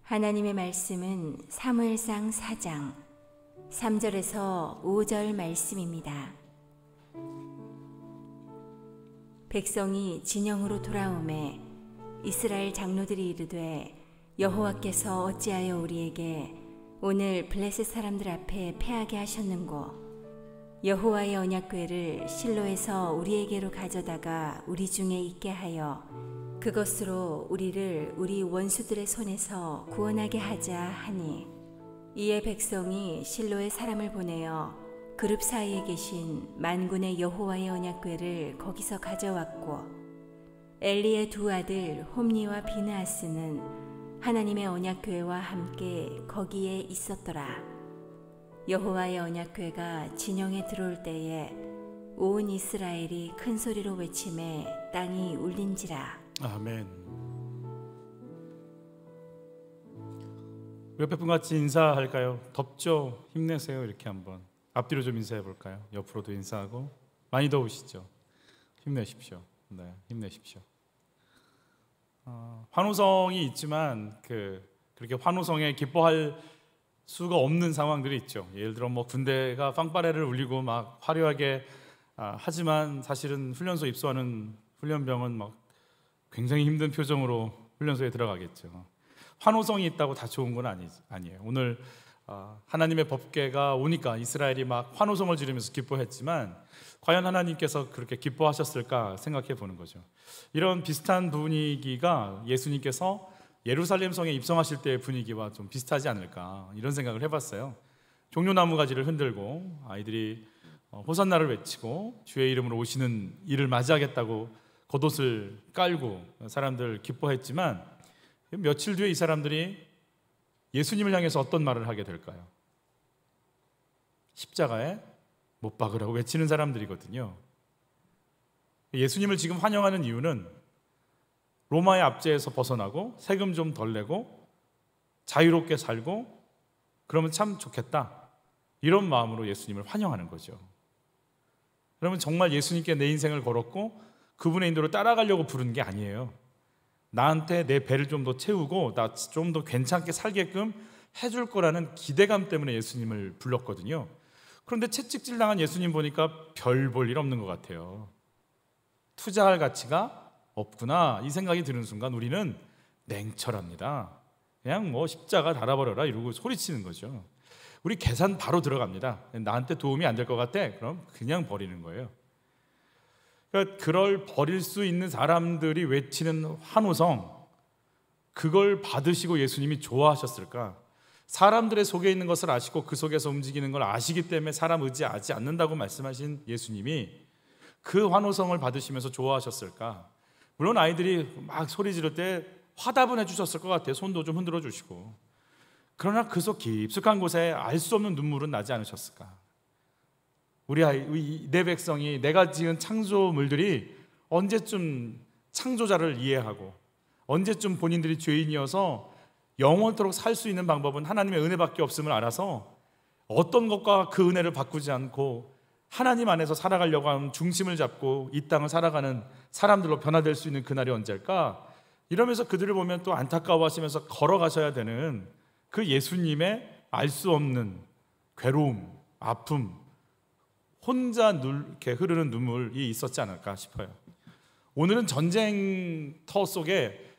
하나님의 말씀은 사무엘상 4장 3절에서 5절 말씀입니다. 백성이 진영으로 돌아오매 이스라엘 장로들이 이르되 여호와께서 어찌하여 우리에게 오늘 블레셋 사람들 앞에 패하게 하셨는고? 여호와의 언약궤를 실로에서 우리에게로 가져다가 우리 중에 있게 하여 그것으로 우리를 우리 원수들의 손에서 구원하게 하자 하니, 이에 백성이 실로에 사람을 보내어 그룹 사이에 계신 만군의 여호와의 언약궤를 거기서 가져왔고, 엘리의 두 아들 홈니와 비느하스는 하나님의 언약궤와 함께 거기에 있었더라. 여호와의 언약궤가 진영에 들어올 때에 온 이스라엘이 큰 소리로 외치매 땅이 울린지라. 아멘. 옆에 분 같이 인사할까요? 덥죠? 힘내세요. 이렇게 한번 앞뒤로 좀 인사해 볼까요? 옆으로도 인사하고. 많이 더우시죠? 힘내십시오. 네, 힘내십시오. 환호성이 있지만 그렇게 환호성에 기뻐할 수가 없는 상황들이 있죠. 예를 들어 군대가 빵빠레를 울리고 막 화려하게 하지만 사실은 훈련소 입소하는 훈련병은 굉장히 힘든 표정으로 훈련소에 들어가겠죠. 환호성이 있다고 다 좋은 건 아니에요. 오늘 하나님의 법궤가 오니까 이스라엘이 막 환호성을 지르면서 기뻐했지만 과연 하나님께서 그렇게 기뻐하셨을까 생각해 보는 거죠. 이런 비슷한 분위기가 예수님께서 예루살렘 성에 입성하실 때의 분위기와 좀 비슷하지 않을까, 이런 생각을 해봤어요. 종려나무 가지를 흔들고 아이들이 호산나를 외치고 주의 이름으로 오시는 이를 맞이하겠다고 겉옷을 깔고 사람들 기뻐했지만, 며칠 뒤에 이 사람들이 예수님을 향해서 어떤 말을 하게 될까요? 십자가에 못 박으라고 외치는 사람들이거든요. 예수님을 지금 환영하는 이유는 로마의 압제에서 벗어나고 세금 좀 덜 내고 자유롭게 살고 그러면 참 좋겠다, 이런 마음으로 예수님을 환영하는 거죠. 그러면 정말 예수님께 내 인생을 걸었고 그분의 인도를 따라가려고 부르는 게 아니에요. 나한테 내 배를 좀 더 채우고 나 좀 더 괜찮게 살게끔 해줄 거라는 기대감 때문에 예수님을 불렀거든요. 그런데 채찍질 당한 예수님 보니까 별 볼 일 없는 것 같아요. 투자할 가치가 없구나, 이 생각이 드는 순간 우리는 냉철합니다. 그냥 십자가 달아버려라 이러고 소리치는 거죠. 우리 계산 바로 들어갑니다. 나한테 도움이 안 될 것 같아? 그럼 그냥 버리는 거예요. 그러니까 그걸 버릴 수 있는 사람들이 외치는 환호성, 그걸 받으시고 예수님이 좋아하셨을까? 사람들의 속에 있는 것을 아시고 그 속에서 움직이는 걸 아시기 때문에 사람 의지하지 않는다고 말씀하신 예수님이 그 환호성을 받으시면서 좋아하셨을까? 물론 아이들이 막 소리 지를 때 화답은 해주셨을 것 같아요. 손도 좀 흔들어 주시고. 그러나 그 속 깊숙한 곳에 알 수 없는 눈물은 나지 않으셨을까? 내 백성이, 내가 지은 창조물들이 언제쯤 창조자를 이해하고 언제쯤 본인들이 죄인이어서 영원토록 살 수 있는 방법은 하나님의 은혜밖에 없음을 알아서 어떤 것과 그 은혜를 바꾸지 않고 하나님 안에서 살아가려고 하는 중심을 잡고 이 땅을 살아가는 사람들로 변화될 수 있는 그날이 언제일까? 이러면서 그들을 보면 또 안타까워하시면서 걸어가셔야 되는 그 예수님의 알 수 없는 괴로움, 아픔, 혼자 이렇게 흐르는 눈물이 있었지 않을까 싶어요. 오늘은 전쟁터 속에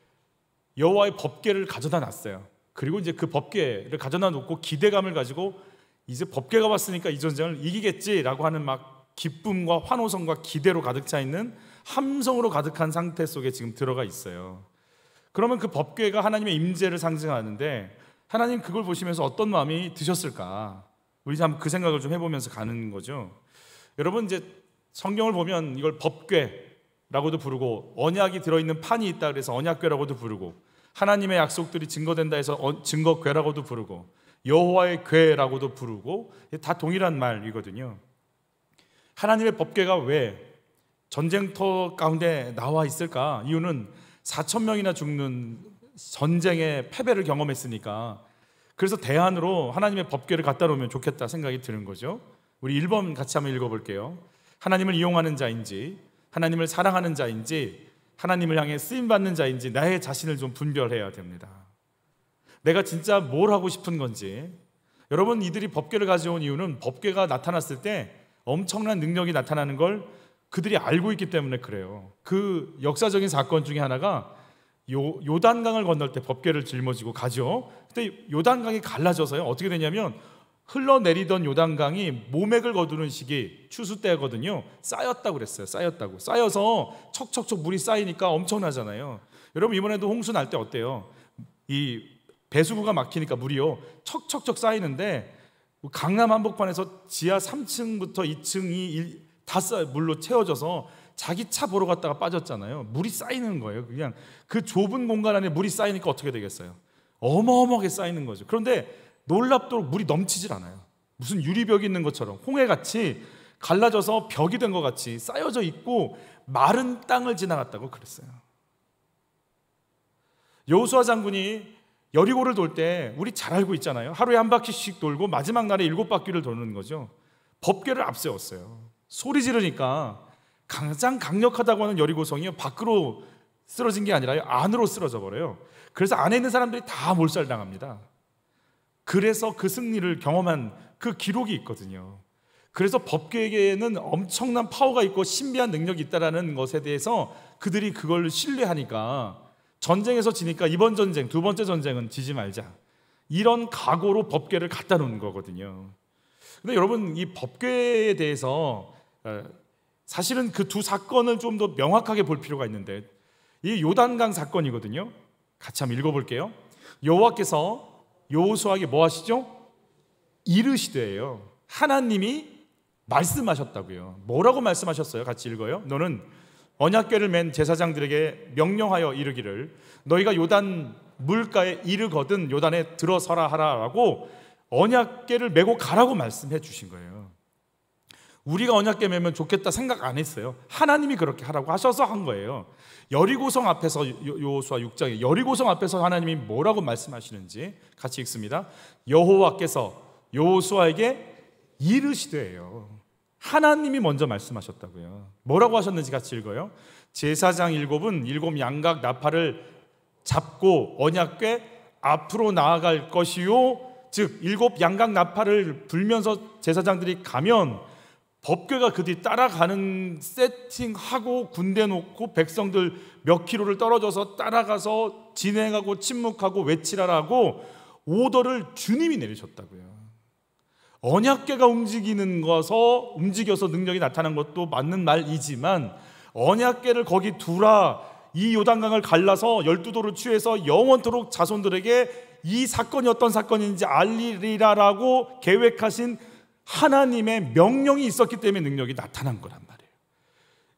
여호와의 법궤를 가져다 놨어요. 그리고 이제 그 법궤를 가져다 놓고 기대감을 가지고 이제 법궤가 왔으니까 이 전쟁을 이기겠지라고 하는 막 기쁨과 환호성과 기대로 가득 차 있는 함성으로 가득한 상태 속에 지금 들어가 있어요. 그러면 그 법궤가 하나님의 임재를 상징하는데 하나님 그걸 보시면서 어떤 마음이 드셨을까? 우리 참 그 생각을 좀 해보면서 가는 거죠. 여러분, 이제 성경을 보면 이걸 법궤라고도 부르고 언약이 들어있는 판이 있다 그래서 언약궤라고도 부르고 하나님의 약속들이 증거된다 해서 증거궤라고도 부르고 여호와의 궤라고도 부르고 다 동일한 말이거든요. 하나님의 법궤가 왜 전쟁터 가운데 나와 있을까? 이유는 4,000명이나 죽는 전쟁의 패배를 경험했으니까, 그래서 대안으로 하나님의 법궤를 갖다 놓으면 좋겠다 생각이 드는 거죠. 우리 1번 같이 한번 읽어볼게요. 하나님을 이용하는 자인지 하나님을 사랑하는 자인지 하나님을 향해 쓰임받는 자인지 나의 자신을 좀 분별해야 됩니다. 내가 진짜 뭘 하고 싶은 건지. 여러분, 이들이 법궤를 가져온 이유는 법궤가 나타났을 때 엄청난 능력이 나타나는 걸 그들이 알고 있기 때문에 그래요. 그 역사적인 사건 중에 하나가 요단강을 건널 때 법궤를 짊어지고 가죠. 그때 요단강이 갈라져서요, 어떻게 되냐면 흘러내리던 요단강이 모맥을 거두는 시기, 추수 때거든요. 쌓였다고 그랬어요. 쌓여서 척척척 물이 쌓이니까 엄청나잖아요. 여러분, 이번에도 홍수 날 때 어때요? 이 배수구가 막히니까 물이요 척척척 쌓이는데, 강남 한복판에서 지하 3층부터 2층이 다 물로 채워져서 자기 차 보러 갔다가 빠졌잖아요. 물이 쌓이는 거예요. 그냥 그 좁은 공간 안에 물이 쌓이니까 어떻게 되겠어요? 어마어마하게 쌓이는 거죠. 그런데 놀랍도록 물이 넘치질 않아요. 무슨 유리벽이 있는 것처럼 홍해같이 갈라져서 벽이 된 것 같이 쌓여져 있고 마른 땅을 지나갔다고 그랬어요. 여호수아 장군이 여리고를 돌 때 우리 잘 알고 있잖아요. 하루에 한 바퀴씩 돌고 마지막 날에 7바퀴를 도는 거죠. 법궤를 앞세웠어요. 소리 지르니까 가장 강력하다고 하는 여리고성이 밖으로 쓰러진 게 아니라 안으로 쓰러져 버려요. 그래서 안에 있는 사람들이 다 몰살당합니다. 그래서 그 승리를 경험한 그 기록이 있거든요. 그래서 법궤에게는 엄청난 파워가 있고 신비한 능력이 있다는 것에 대해서 그들이 그걸 신뢰하니까 전쟁에서 지니까 이번 전쟁, 두 번째 전쟁은 지지 말자, 이런 각오로 법궤를 갖다 놓은 거거든요. 근데 여러분, 이 법궤에 대해서 사실은 그 두 사건을 좀 더 명확하게 볼 필요가 있는데, 이 요단강 사건이거든요. 같이 한번 읽어볼게요. 여호와께서 여호수아에게 뭐 하시죠? 이르시되예요. 하나님이 말씀하셨다고요. 뭐라고 말씀하셨어요? 같이 읽어요. 너는 언약궤를 맨 제사장들에게 명령하여 이르기를 너희가 요단 물가에 이르거든 요단에 들어서라 하라라고 언약궤를 메고 가라고 말씀해 주신 거예요. 우리가 언약궤 메면 좋겠다 생각 안 했어요. 하나님이 그렇게 하라고 하셔서 한 거예요. 여리고성 앞에서, 여호수아 6장에 여리고성 앞에서 하나님이 뭐라고 말씀하시는지 같이 읽습니다. 여호와께서 여호수아에게 이르시되예요. 하나님이 먼저 말씀하셨다고요. 뭐라고 하셨는지 같이 읽어요. 제사장 7은 7 양각 나팔을 잡고 언약궤 앞으로 나아갈 것이요, 즉 7 양각 나팔을 불면서 제사장들이 가면 법궤가 그 뒤 따라가는 세팅하고 군대 놓고 백성들 몇 킬로를 떨어져서 따라가서 진행하고 침묵하고 외치라라고 오더를 주님이 내리셨다고요. 언약궤가 움직여서 능력이 나타난 것도 맞는 말이지만 언약궤를 거기 두라, 이 요단강을 갈라서 12도를 취해서 영원토록 자손들에게 이 사건이 어떤 사건인지 알리리라라고 계획하신 하나님의 명령이 있었기 때문에 능력이 나타난 거란 말이에요.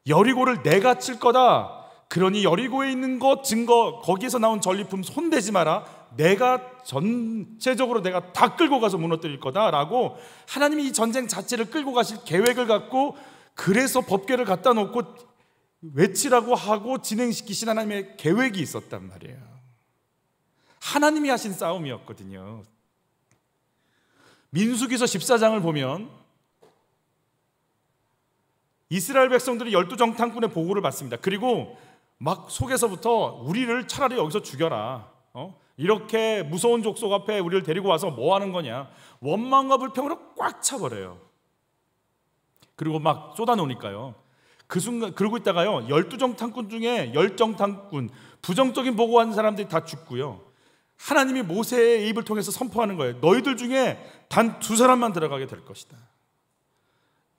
여리고를 내가 칠 거다. 그러니 여리고에 있는 것, 증거, 거기에서 나온 전리품 손대지 마라. 내가 전체적으로 내가 다 끌고 가서 무너뜨릴 거다라고 하나님이 이 전쟁 자체를 끌고 가실 계획을 갖고, 그래서 법궤를 갖다 놓고 외치라고 하고 진행시키신 하나님의 계획이 있었단 말이에요. 하나님이 하신 싸움이었거든요. 민수기서 14장을 보면 이스라엘 백성들이 12정탐꾼의 보고를 받습니다. 그리고 막 속에서부터 우리를 차라리 여기서 죽여라, 이렇게 무서운 족속 앞에 우리를 데리고 와서 뭐 하는 거냐, 원망과 불평으로 꽉 차버려요. 그리고 막 쏟아놓으니까요. 그 순간 그러고 있다가요 12정탐꾼 중에 10정탐꾼 부정적인 보고한 사람들이 다 죽고요, 하나님이 모세의 입을 통해서 선포하는 거예요. 너희들 중에 단 2사람만 들어가게 될 것이다.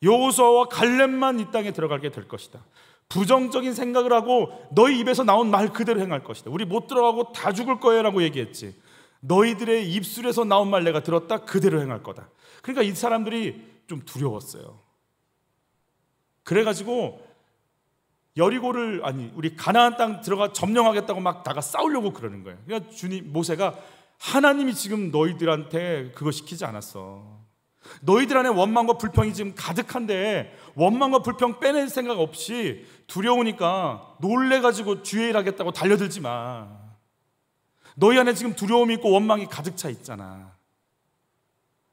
여호수아와 갈렙만 이 땅에 들어가게 될 것이다. 부정적인 생각을 하고 너희 입에서 나온 말 그대로 행할 것이다. 우리 못 들어가고 다 죽을 거예요 라고 얘기했지. 너희들의 입술에서 나온 말 내가 들었다, 그대로 행할 거다. 그러니까 이 사람들이 좀 두려웠어요. 그래가지고 여리고를, 우리 가나안 땅 들어가 점령하겠다고 막 다가 싸우려고 그러는 거예요. 그러니까 모세가 하나님이 지금 너희들한테 그거 시키지 않았어. 너희들 안에 원망과 불평이 지금 가득한데 원망과 불평 빼낼 생각 없이 두려우니까 놀래가지고 주의 일 하겠다고 달려들지 마. 너희 안에 지금 두려움이 있고 원망이 가득 차 있잖아.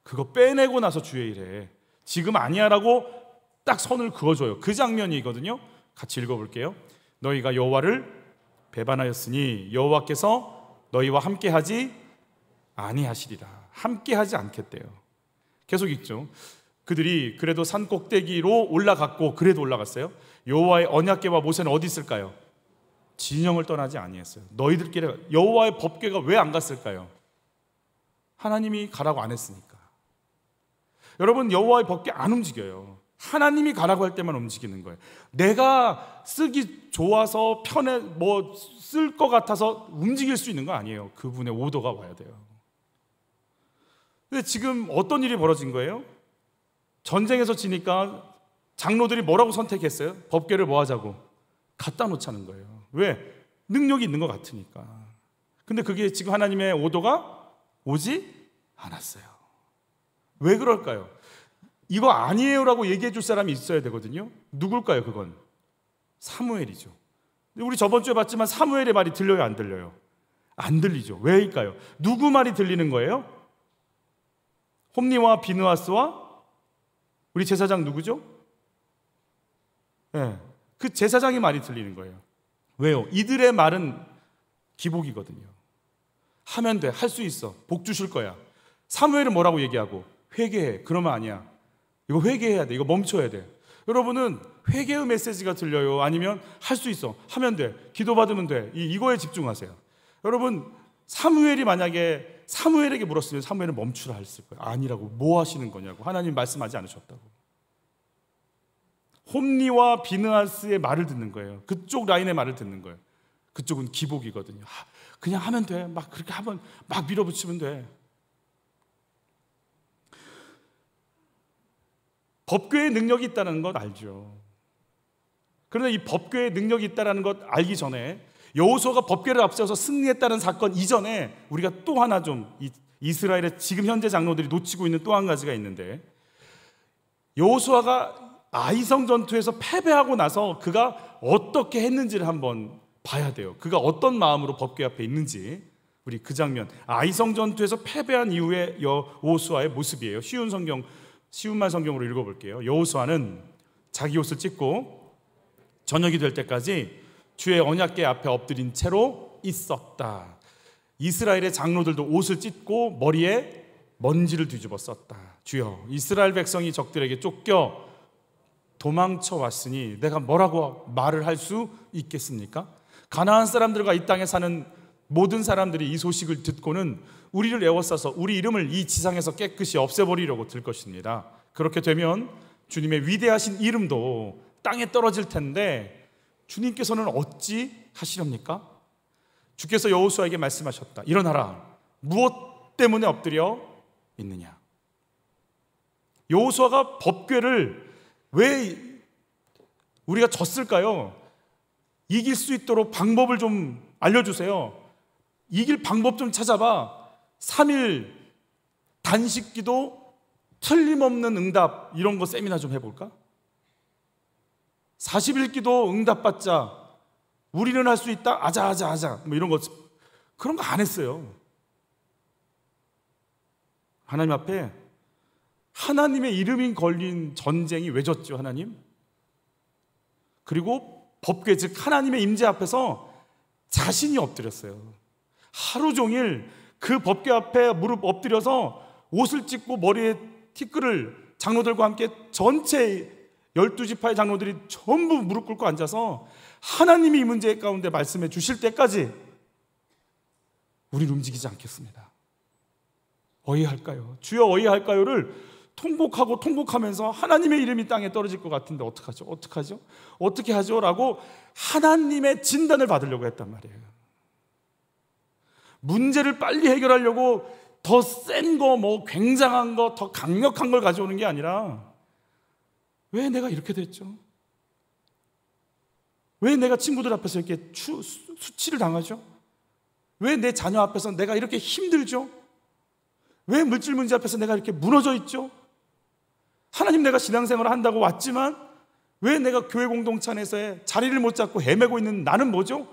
그거 빼내고 나서 주의 일해. 지금 아니야 라고 딱 선을 그어줘요. 그 장면이거든요. 같이 읽어볼게요. 너희가 여호와를 배반하였으니 여호와께서 너희와 함께하지 아니하시리라. 함께 하지 않겠대요. 계속 읽죠. 그들이 그래도 산 꼭대기로 올라갔고, 그래도 올라갔어요. 여호와의 언약궤와 모세는 어디 있을까요? 진영을 떠나지 아니했어요. 너희들끼리. 여호와의 법궤가 왜 안 갔을까요? 하나님이 가라고 안 했으니까. 여러분, 여호와의 법궤 안 움직여요. 하나님이 가라고 할 때만 움직이는 거예요. 내가 쓰기 좋아서 편해 뭐 쓸 것 같아서 움직일 수 있는 거 아니에요. 그분의 오더가 와야 돼요. 근데 지금 어떤 일이 벌어진 거예요? 전쟁에서 지니까 장로들이 뭐라고 선택했어요? 법궤를 뭐 하자고? 갖다 놓자는 거예요. 왜? 능력이 있는 것 같으니까. 근데 그게 지금 하나님의 오더가 오지 않았어요. 왜 그럴까요? 이거 아니에요라고 얘기해 줄 사람이 있어야 되거든요. 누굴까요? 그건 사무엘이죠. 우리 저번 주에 봤지만 사무엘의 말이 들려요, 안 들려요? 안 들리죠. 왜일까요? 누구 말이 들리는 거예요? 홈니와 비느하스와 우리 제사장 누구죠? 네, 그 제사장의 말이 들리는 거예요. 왜요? 이들의 말은 기복이거든요. 하면 돼, 할 수 있어, 복 주실 거야. 사무엘은 뭐라고 얘기하고? 회개해. 그러면 아니야. 이거 회개해야 돼. 이거 멈춰야 돼. 여러분은 회개의 메시지가 들려요? 아니면 할 수 있어, 하면 돼, 기도받으면 돼, 이거에 집중하세요. 여러분, 사무엘이 만약에 사무엘에게 물었으면 사무엘은 멈추라 했을 거예요. 아니라고. 뭐 하시는 거냐고. 하나님 말씀하지 않으셨다고. 홈니와 비느하스의 말을 듣는 거예요. 그쪽 라인의 말을 듣는 거예요. 그쪽은 기복이거든요. 그냥 하면 돼. 막 그렇게 하면 막 밀어붙이면 돼. 법궤의 능력이 있다는 것 알죠. 그런데 이 법궤의 능력이 있다는 것 알기 전에, 여호수아가 법궤를 앞세워서 승리했다는 사건 이전에 우리가 또 하나 좀 이스라엘의 지금 현재 장로들이 놓치고 있는 또 한 가지가 있는데, 여호수아가 아이성 전투에서 패배하고 나서 그가 어떻게 했는지를 한번 봐야 돼요. 그가 어떤 마음으로 법궤 앞에 있는지. 우리 그 장면, 아이성 전투에서 패배한 이후의 여호수아의 모습이에요. 쉬운 말 성경으로 읽어볼게요. 여호수아는 자기 옷을 찢고 저녁이 될 때까지 주의 언약궤 앞에 엎드린 채로 있었다. 이스라엘의 장로들도 옷을 찢고 머리에 먼지를 뒤집어 썼다. 주여, 이스라엘 백성이 적들에게 쫓겨 도망쳐 왔으니 내가 뭐라고 말을 할 수 있겠습니까? 가나안 사람들과 이 땅에 사는 모든 사람들이 이 소식을 듣고는 우리를 에워싸서 우리 이름을 이 지상에서 깨끗이 없애버리려고 들 것입니다. 그렇게 되면 주님의 위대하신 이름도 땅에 떨어질 텐데 주님께서는 어찌 하시렵니까? 주께서 여호수아에게 말씀하셨다. 일어나라. 무엇 때문에 엎드려 있느냐? 여호수아가 법궤를 왜 우리가 졌을까요? 이길 수 있도록 방법을 좀 알려주세요. 이길 방법 좀 찾아봐. 3일 단식기도 틀림없는 응답, 이런 거 세미나 좀 해볼까? 40일 기도 응답받자. 우리는 할 수 있다. 아자 뭐 이런 거, 그런 거 안 했어요. 하나님 앞에 하나님의 이름이 걸린 전쟁이 왜 졌죠? 하나님. 그리고 법궤, 즉 하나님의 임재 앞에서 자신이 엎드렸어요. 하루 종일 그 법궤 앞에 무릎 엎드려서 옷을 찢고 머리에 티끌을, 장로들과 함께 전체 12지파의 장로들이 전부 무릎 꿇고 앉아서 하나님이 이 문제 가운데 말씀해 주실 때까지 우리는 움직이지 않겠습니다. 어이할까요? 주여 어이할까요를 통곡하면서 하나님의 이름이 땅에 떨어질 것 같은데 어떡하죠? 어떻게 하죠? 라고 하나님의 진단을 받으려고 했단 말이에요. 문제를 빨리 해결하려고 더 센 거, 뭐 굉장한 거, 더 강력한 걸 가져오는 게 아니라, 왜 내가 이렇게 됐죠? 왜 내가 친구들 앞에서 이렇게 수치를 당하죠? 왜 내 자녀 앞에서 내가 이렇게 힘들죠? 왜 물질 문제 앞에서 내가 이렇게 무너져 있죠? 하나님, 내가 신앙생활을 한다고 왔지만 왜 내가 교회 공동체 안에서의 자리를 못 잡고 헤매고 있는 나는 뭐죠?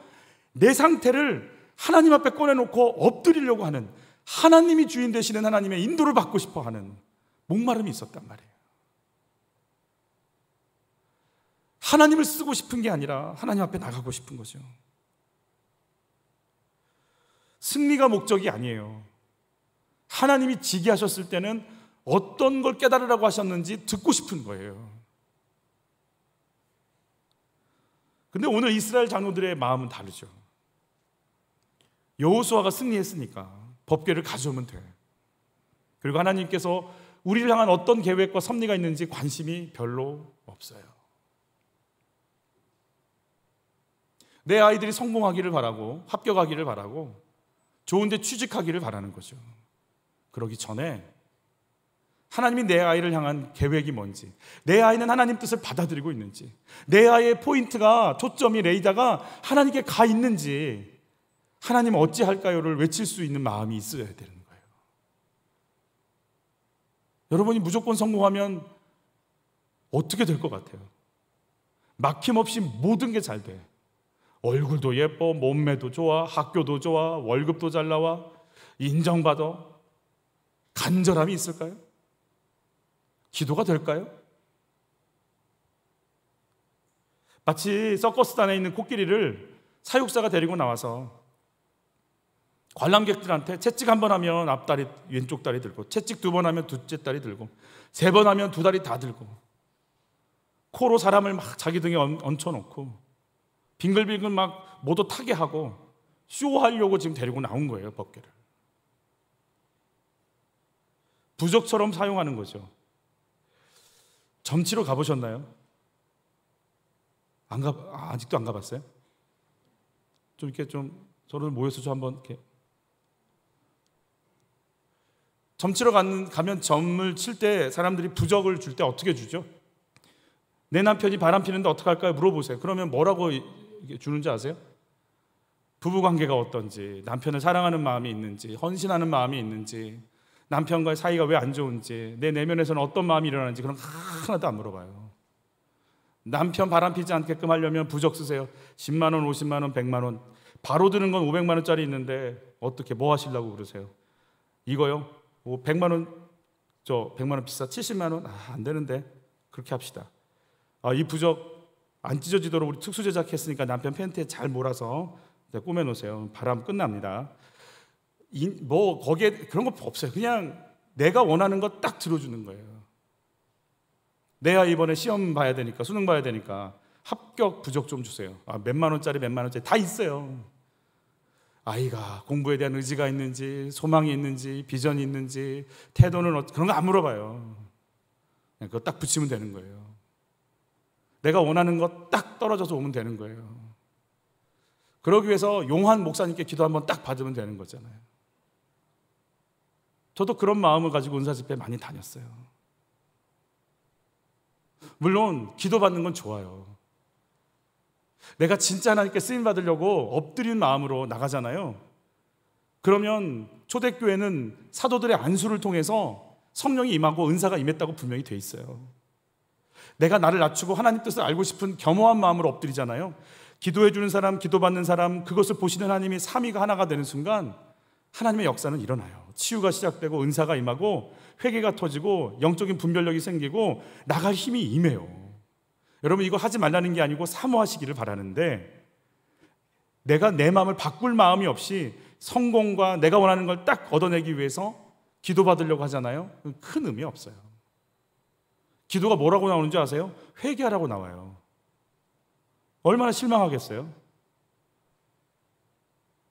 내 상태를 하나님 앞에 꺼내놓고 엎드리려고 하는, 하나님이 주인 되시는 하나님의 인도를 받고 싶어 하는 목마름이 있었단 말이에요. 하나님을 쓰고 싶은 게 아니라 하나님 앞에 나가고 싶은 거죠. 승리가 목적이 아니에요. 하나님이 지게 하셨을 때는 어떤 걸 깨달으라고 하셨는지 듣고 싶은 거예요. 근데 오늘 이스라엘 장로들의 마음은 다르죠. 여호수아가 승리했으니까 법궤를 가져오면 돼. 그리고 하나님께서 우리를 향한 어떤 계획과 섭리가 있는지 관심이 별로 없어요. 내 아이들이 성공하기를 바라고 합격하기를 바라고 좋은 데 취직하기를 바라는 거죠. 그러기 전에 하나님이 내 아이를 향한 계획이 뭔지, 내 아이는 하나님 뜻을 받아들이고 있는지, 내 아이의 포인트가, 초점이, 레이더가 하나님께 가 있는지, 하나님 어찌할까요를 외칠 수 있는 마음이 있어야 되는 거예요. 여러분이 무조건 성공하면 어떻게 될 것 같아요? 막힘없이 모든 게 잘 돼. 얼굴도 예뻐, 몸매도 좋아, 학교도 좋아, 월급도 잘 나와, 인정받아. 간절함이 있을까요? 기도가 될까요? 마치 서커스단에 있는 코끼리를 사육사가 데리고 나와서 관람객들한테 채찍 한 번 하면 앞다리, 왼쪽 다리 들고, 채찍 두 번 하면 둘째 다리 들고, 세 번 하면 두 다리 다 들고, 코로 사람을 막 자기 등에 얹혀놓고 빙글빙글 막 모두 타게 하고 쇼하려고 지금 데리고 나온 거예요, 법궤를. 부적처럼 사용하는 거죠. 점치러 가보셨나요? 아직도 안 가봤어요? 좀 이렇게 좀 서로 모여서 좀 한번 이렇게. 점치러 가면 점을 칠 때 사람들이 부적을 줄 때 어떻게 주죠? 내 남편이 바람 피는데 어떡할까요? 물어보세요. 그러면 뭐라고 주는지 아세요? 부부관계가 어떤지, 남편을 사랑하는 마음이 있는지, 헌신하는 마음이 있는지, 남편과의 사이가 왜 안 좋은지, 내 내면에서는 어떤 마음이 일어나는지 그런 거 하나도 안 물어봐요. 남편 바람 피지 않게끔 하려면 부적 쓰세요. 10만 원, 50만 원, 100만 원. 바로 드는 건 500만 원짜리 있는데 어떻게 뭐 하시려고 그러세요? 이거요? 100만 원, 저 100만 원 비싸. 70만 원? 안 되는데. 그렇게 합시다. 이 부적 안 찢어지도록 우리 특수 제작했으니까 남편 팬티에 잘 몰아서 꾸며 놓으세요. 바람 끝납니다. 뭐 거기에 그런 거 없어요. 그냥 내가 원하는 거 딱 들어주는 거예요. 내가 이번에 시험 봐야 되니까, 수능 봐야 되니까 합격 부적 좀 주세요. 몇만 원짜리 다 있어요. 아이가 공부에 대한 의지가 있는지, 소망이 있는지, 비전이 있는지, 태도는 그런 거 안 물어봐요. 그냥 그거 딱 붙이면 되는 거예요. 내가 원하는 거 딱 떨어져서 오면 되는 거예요. 그러기 위해서 용한 목사님께 기도 한번 딱 받으면 되는 거잖아요. 저도 그런 마음을 가지고 은사 집회 많이 다녔어요. 물론 기도 받는 건 좋아요. 내가 진짜 하나님께 쓰임 받으려고 엎드린 마음으로 나가잖아요. 그러면 초대교회는 사도들의 안수를 통해서 성령이 임하고 은사가 임했다고 분명히 돼 있어요. 내가 나를 낮추고 하나님 뜻을 알고 싶은 겸허한 마음으로 엎드리잖아요. 기도해 주는 사람, 기도받는 사람, 그것을 보시는 하나님이 삼위가 하나가 되는 순간 하나님의 역사는 일어나요. 치유가 시작되고 은사가 임하고 회개가 터지고 영적인 분별력이 생기고 나갈 힘이 임해요. 여러분, 이거 하지 말라는 게 아니고 사모하시기를 바라는데, 내가 내 마음을 바꿀 마음이 없이 성공과 내가 원하는 걸 딱 얻어내기 위해서 기도받으려고 하잖아요. 큰 의미 없어요. 기도가 뭐라고 나오는지 아세요? 회개하라고 나와요. 얼마나 실망하겠어요?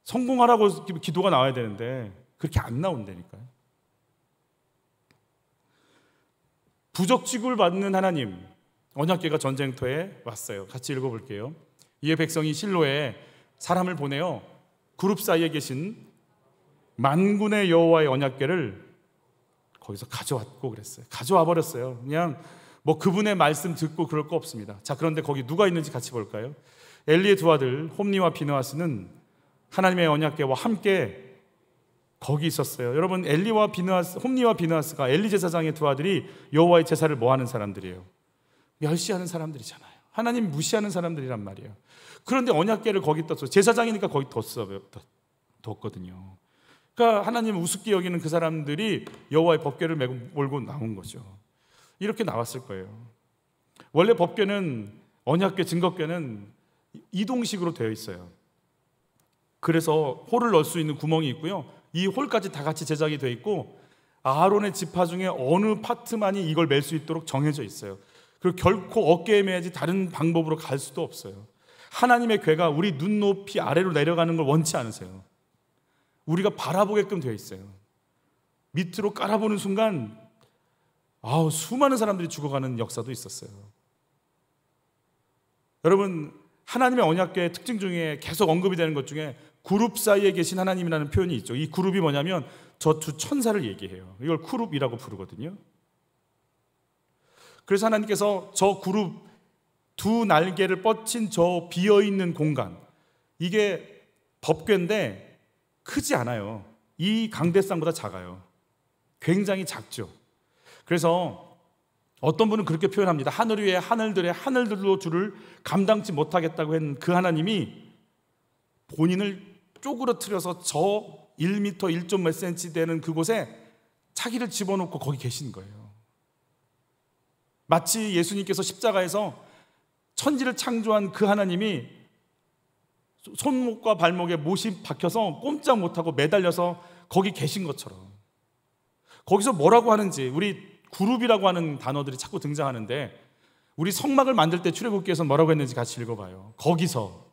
성공하라고 기도가 나와야 되는데 그렇게 안 나온다니까요. 부적지구를 받는 하나님, 언약궤가 전쟁터에 왔어요. 같이 읽어볼게요. 이에 백성이 실로에 사람을 보내어 그룹 사이에 계신 만군의 여호와의 언약궤를 거기서 가져왔고 그랬어요. 가져와 버렸어요. 그냥 뭐 그분의 말씀 듣고 그럴 거 없습니다. 자, 그런데 거기 누가 있는지 같이 볼까요? 엘리의 두 아들 홈니와 비느하스는 하나님의 언약궤와 함께 거기 있었어요. 여러분, 홈니와 비느하스가 엘리 제사장의 두 아들이 여호와의 제사를 뭐 하는 사람들이에요? 멸시하는 사람들이잖아요. 하나님 무시하는 사람들이란 말이에요. 그런데 언약궤를 거기 뒀어요. 제사장이니까 거기 뒀거든요. 그러니까 하나님 우습게 여기는 그 사람들이 여호와의 법궤를 몰고 나온 거죠. 이렇게 나왔을 거예요. 원래 법궤는, 언약궤, 증거궤는 이동식으로 되어 있어요. 그래서 홀을 넣을 수 있는 구멍이 있고요. 이 홀까지 다 같이 제작이 돼 있고 아론의 지파 중에 어느 파트만이 이걸 맬 수 있도록 정해져 있어요. 그리고 결코 어깨에 매야지 다른 방법으로 갈 수도 없어요. 하나님의 궤가 우리 눈높이 아래로 내려가는 걸 원치 않으세요. 우리가 바라보게끔 되어 있어요. 밑으로 깔아보는 순간 수많은 사람들이 죽어가는 역사도 있었어요. 여러분, 하나님의 언약궤의 특징 중에 계속 언급이 되는 것 중에 그룹 사이에 계신 하나님이라는 표현이 있죠. 이 그룹이 뭐냐면 저 두 천사를 얘기해요. 이걸 쿠룹이라고 부르거든요. 그래서 하나님께서 저 그룹 두 날개를 뻗친 저 비어있는 공간, 이게 법궤인데 크지 않아요. 이 강대상보다 작아요. 굉장히 작죠. 그래서 어떤 분은 그렇게 표현합니다. 하늘 위에 하늘들의 하늘들로 주를 감당치 못하겠다고 한 그 하나님이 본인을 쪼그러뜨려서 저 1m 1점 몇 센치 되는 그곳에 자기를 집어넣고 거기 계신 거예요. 마치 예수님께서 십자가에서 천지를 창조한 그 하나님이 손목과 발목에 못이 박혀서 꼼짝 못하고 매달려서 거기 계신 것처럼, 거기서 뭐라고 하는지, 우리 그룹이라고 하는 단어들이 자꾸 등장하는데 우리 성막을 만들 때 출애굽기에서 뭐라고 했는지 같이 읽어봐요. 거기서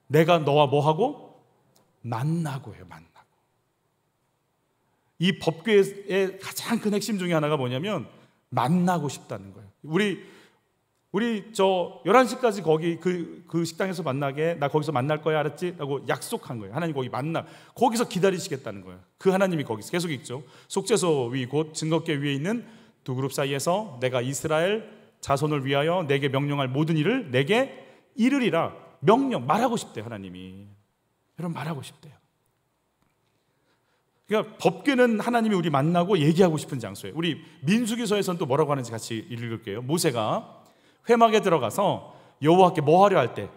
내가 너와 뭐하고? 만나고 해요. 만나고. 이 법궤의 가장 큰 핵심 중에 하나가 뭐냐면 만나고 싶다는 거예요. 우리 저 11시까지 거기 그 식당에서 만나게, 나 거기서 만날 거야, 알았지? 라고 약속한 거예요. 하나님 거기 거기서 기다리시겠다는 거예요. 그 하나님이 거기서 계속 있죠. 속죄소 위 곧 증거궤 위에 있는 두 그룹 사이에서 내가 이스라엘 자손을 위하여 내게 명령할 모든 일을 내게 이르리라. 말하고 싶대요. 하나님이. 여러분, 말하고 싶대요. 그러니까 법궤는 하나님이 우리 만나고 얘기하고 싶은 장소예요. 우리 민수기서에서는 또 뭐라고 하는지 같이 읽을게요. 모세가 회막에 들어가서 여호와께 뭐 하려 할 때?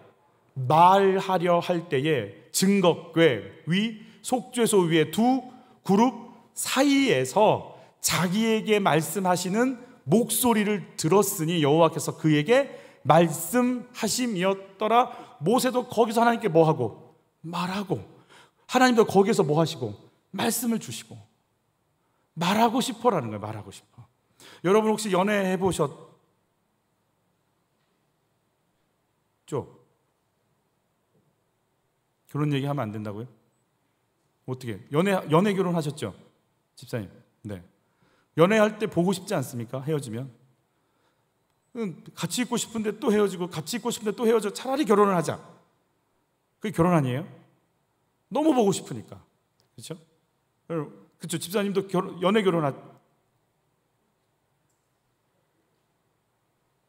말하려 할 때에 증거궤 위 속죄소 위에 두 그룹 사이에서 자기에게 말씀하시는 목소리를 들었으니 여호와께서 그에게 말씀하심이었더라. 모세도 거기서 하나님께 뭐 하고? 말하고, 하나님도 거기에서 뭐 하시고? 말씀을 주시고. 말하고 싶어라는 거예요. 말하고 싶어. 여러분 혹시 연애 해보셨죠? 그런 얘기 하면 안 된다고요? 어떻게? 연애 결혼하셨죠? 집사님. 네. 연애할 때 보고 싶지 않습니까? 헤어지면. 같이 있고 싶은데 또 헤어지고, 같이 있고 싶은데 또 헤어져. 차라리 결혼을 하자. 그게 결혼 아니에요? 너무 보고 싶으니까. 그렇죠? 그렇죠. 집사님도 연애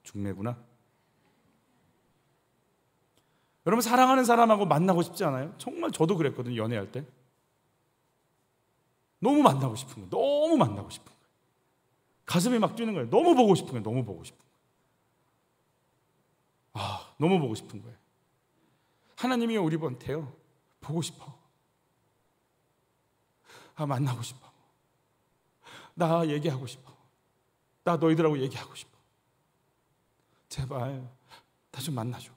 중매구나. 여러분, 사랑하는 사람하고 만나고 싶지 않아요? 정말 저도 그랬거든요. 연애할 때 너무 만나고 싶은 거예요. 너무 만나고 싶은 거예요. 가슴이 막 뛰는 거예요. 너무 보고 싶은 거예요. 너무 보고 싶은 거예요. 너무 보고 싶은 거예요. 하나님이 우리한테요, 보고 싶어. 만나고 싶어. 나 얘기하고 싶어. 나 너희들하고 얘기하고 싶어. 제발 나 좀 만나줘.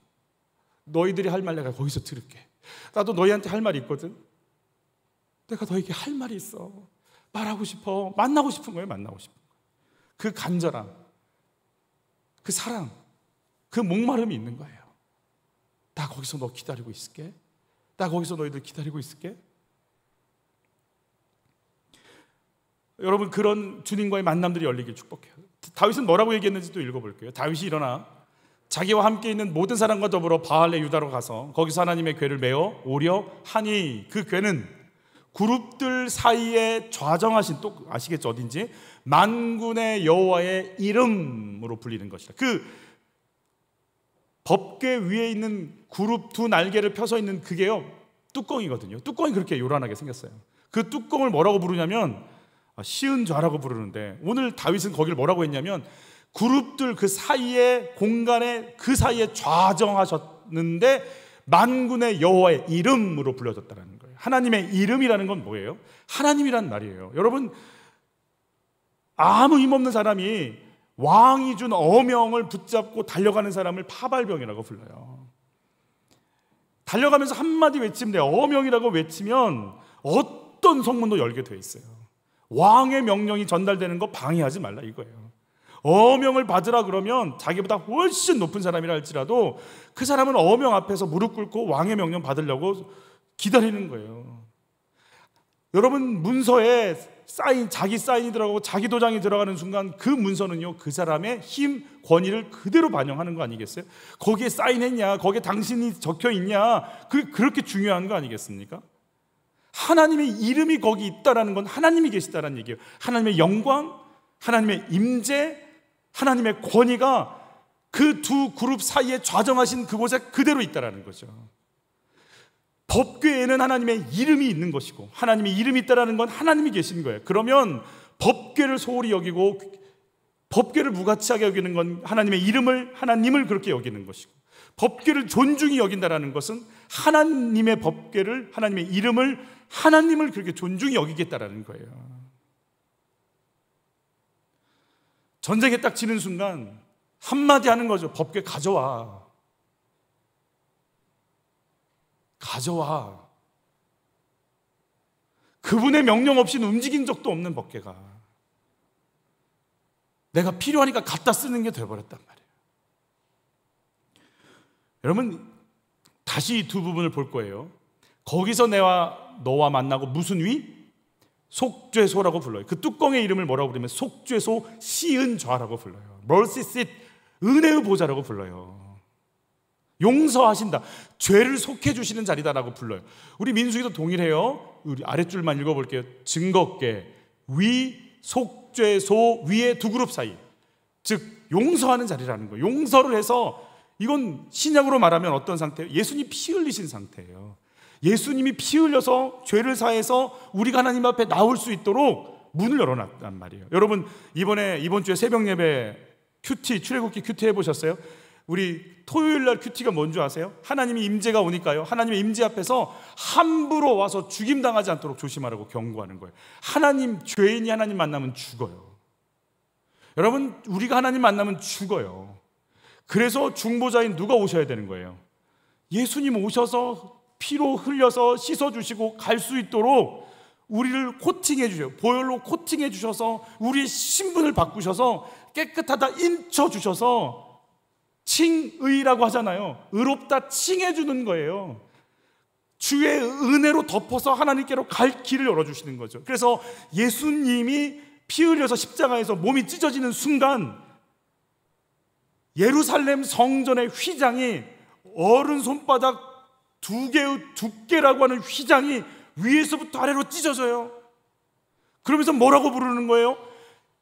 너희들이 할 말 내가 거기서 들을게. 나도 너희한테 할 말이 있거든. 내가 너에게 할 말이 있어. 말하고 싶어. 만나고 싶은 거예요. 만나고 싶은 거예요. 그 간절함, 그 사랑, 그 목마름이 있는 거예요. 나 거기서 너 기다리고 있을게. 나 거기서 너희들 기다리고 있을게. 여러분, 그런 주님과의 만남들이 열리길 축복해요. 다윗은 뭐라고 얘기했는지 또 읽어볼게요. 다윗이 일어나 자기와 함께 있는 모든 사람과 더불어 바알레 유다로 가서 거기서 하나님의 궤를 메어 오려 하니, 그 궤는 그룹들 사이에 좌정하신, 또 아시겠죠? 어딘지? 만군의 여호와의 이름으로 불리는 것이다. 그 법궤 위에 있는 그룹 두 날개를 펴서 있는 그게요, 뚜껑이거든요. 뚜껑이 그렇게 요란하게 생겼어요. 그 뚜껑을 뭐라고 부르냐면 시은 좌라고 부르는데, 오늘 다윗은 거기를 뭐라고 했냐면 그룹들 그 사이에 공간에 그 사이에 좌정하셨는데 만군의 여호와의 이름으로 불려졌다는 거예요. 하나님의 이름이라는 건 뭐예요? 하나님이란 말이에요. 여러분, 아무 힘없는 사람이 왕이 준 어명을 붙잡고 달려가는 사람을 파발병이라고 불러요. 달려가면서 한마디 외치면 돼요. 어명이라고 외치면 어떤 성문도 열게 돼 있어요. 왕의 명령이 전달되는 거 방해하지 말라 이거예요. 어명을 받으라 그러면 자기보다 훨씬 높은 사람이라 할지라도 그 사람은 어명 앞에서 무릎 꿇고 왕의 명령 받으려고 기다리는 거예요. 여러분, 문서에 자기 사인이 들어가고 자기 도장이 들어가는 순간 그 문서는요, 그 사람의 힘, 권위를 그대로 반영하는 거 아니겠어요? 거기에 사인했냐, 거기에 당신이 적혀 있냐, 그렇게 중요한 거 아니겠습니까? 하나님의 이름이 거기 있다라는 건 하나님이 계시다라는 얘기예요. 하나님의 영광, 하나님의 임재, 하나님의 권위가 그 두 그룹 사이에 좌정하신 그곳에 그대로 있다라는 거죠. 법궤에는 하나님의 이름이 있는 것이고 하나님의 이름이 있다라는 건 하나님이 계신 거예요. 그러면 법궤를 소홀히 여기고 법궤를 무가치하게 여기는 건 하나님의 이름을, 하나님을 그렇게 여기는 것이고, 법궤를 존중히 여긴다라는 것은 하나님의 법궤를, 하나님의 이름을, 하나님을 그렇게 존중히 여기겠다라는 거예요. 전쟁에 딱 지는 순간 한마디 하는 거죠. 법궤 가져와. 가져와. 그분의 명령 없이는 움직인 적도 없는 법궤가 내가 필요하니까 갖다 쓰는 게 돼버렸단 말이에요. 여러분, 다시 이 두 부분을 볼 거예요. 거기서 너와 만나고 무슨 위? 속죄소라고 불러요. 그 뚜껑의 이름을 뭐라고 부르면 속죄소 시은좌라고 불러요. mercy seat, 은혜의 보좌라고 불러요. 용서하신다, 죄를 속해주시는 자리다라고 불러요. 우리 민수기도 동일해요. 우리 아랫줄만 읽어볼게요. 증거께, 위, 속죄소 위의 두 그룹 사이, 즉 용서하는 자리라는 거예요. 용서를 해서, 이건 신약으로 말하면 어떤 상태예요? 예수님이 피 흘리신 상태예요. 예수님이 피 흘려서 죄를 사해서 우리가 하나님 앞에 나올 수 있도록 문을 열어놨단 말이에요. 여러분, 이번 주에 새벽 예배 큐티, 출애굽기 큐티 해보셨어요? 우리 토요일 날 큐티가 뭔지 아세요? 하나님의 임재가 오니까요, 하나님의 임재 앞에서 함부로 와서 죽임당하지 않도록 조심하라고 경고하는 거예요. 죄인이 하나님 만나면 죽어요. 여러분, 우리가 하나님 만나면 죽어요. 그래서 중보자인 누가 오셔야 되는 거예요? 예수님 오셔서 피로 흘려서 씻어주시고 갈 수 있도록 우리를 코팅해 주셔요. 보혈로 코팅해 주셔서 우리의 신분을 바꾸셔서 깨끗하다 인쳐 주셔서 칭의라고 하잖아요. 의롭다 칭해 주는 거예요. 주의 은혜로 덮어서 하나님께로 갈 길을 열어주시는 거죠. 그래서 예수님이 피 흘려서 십자가에서 몸이 찢어지는 순간 예루살렘 성전의 휘장이 어른 손바닥 2개의 두께라고 하는 휘장이 위에서부터 아래로 찢어져요. 그러면서 뭐라고 부르는 거예요?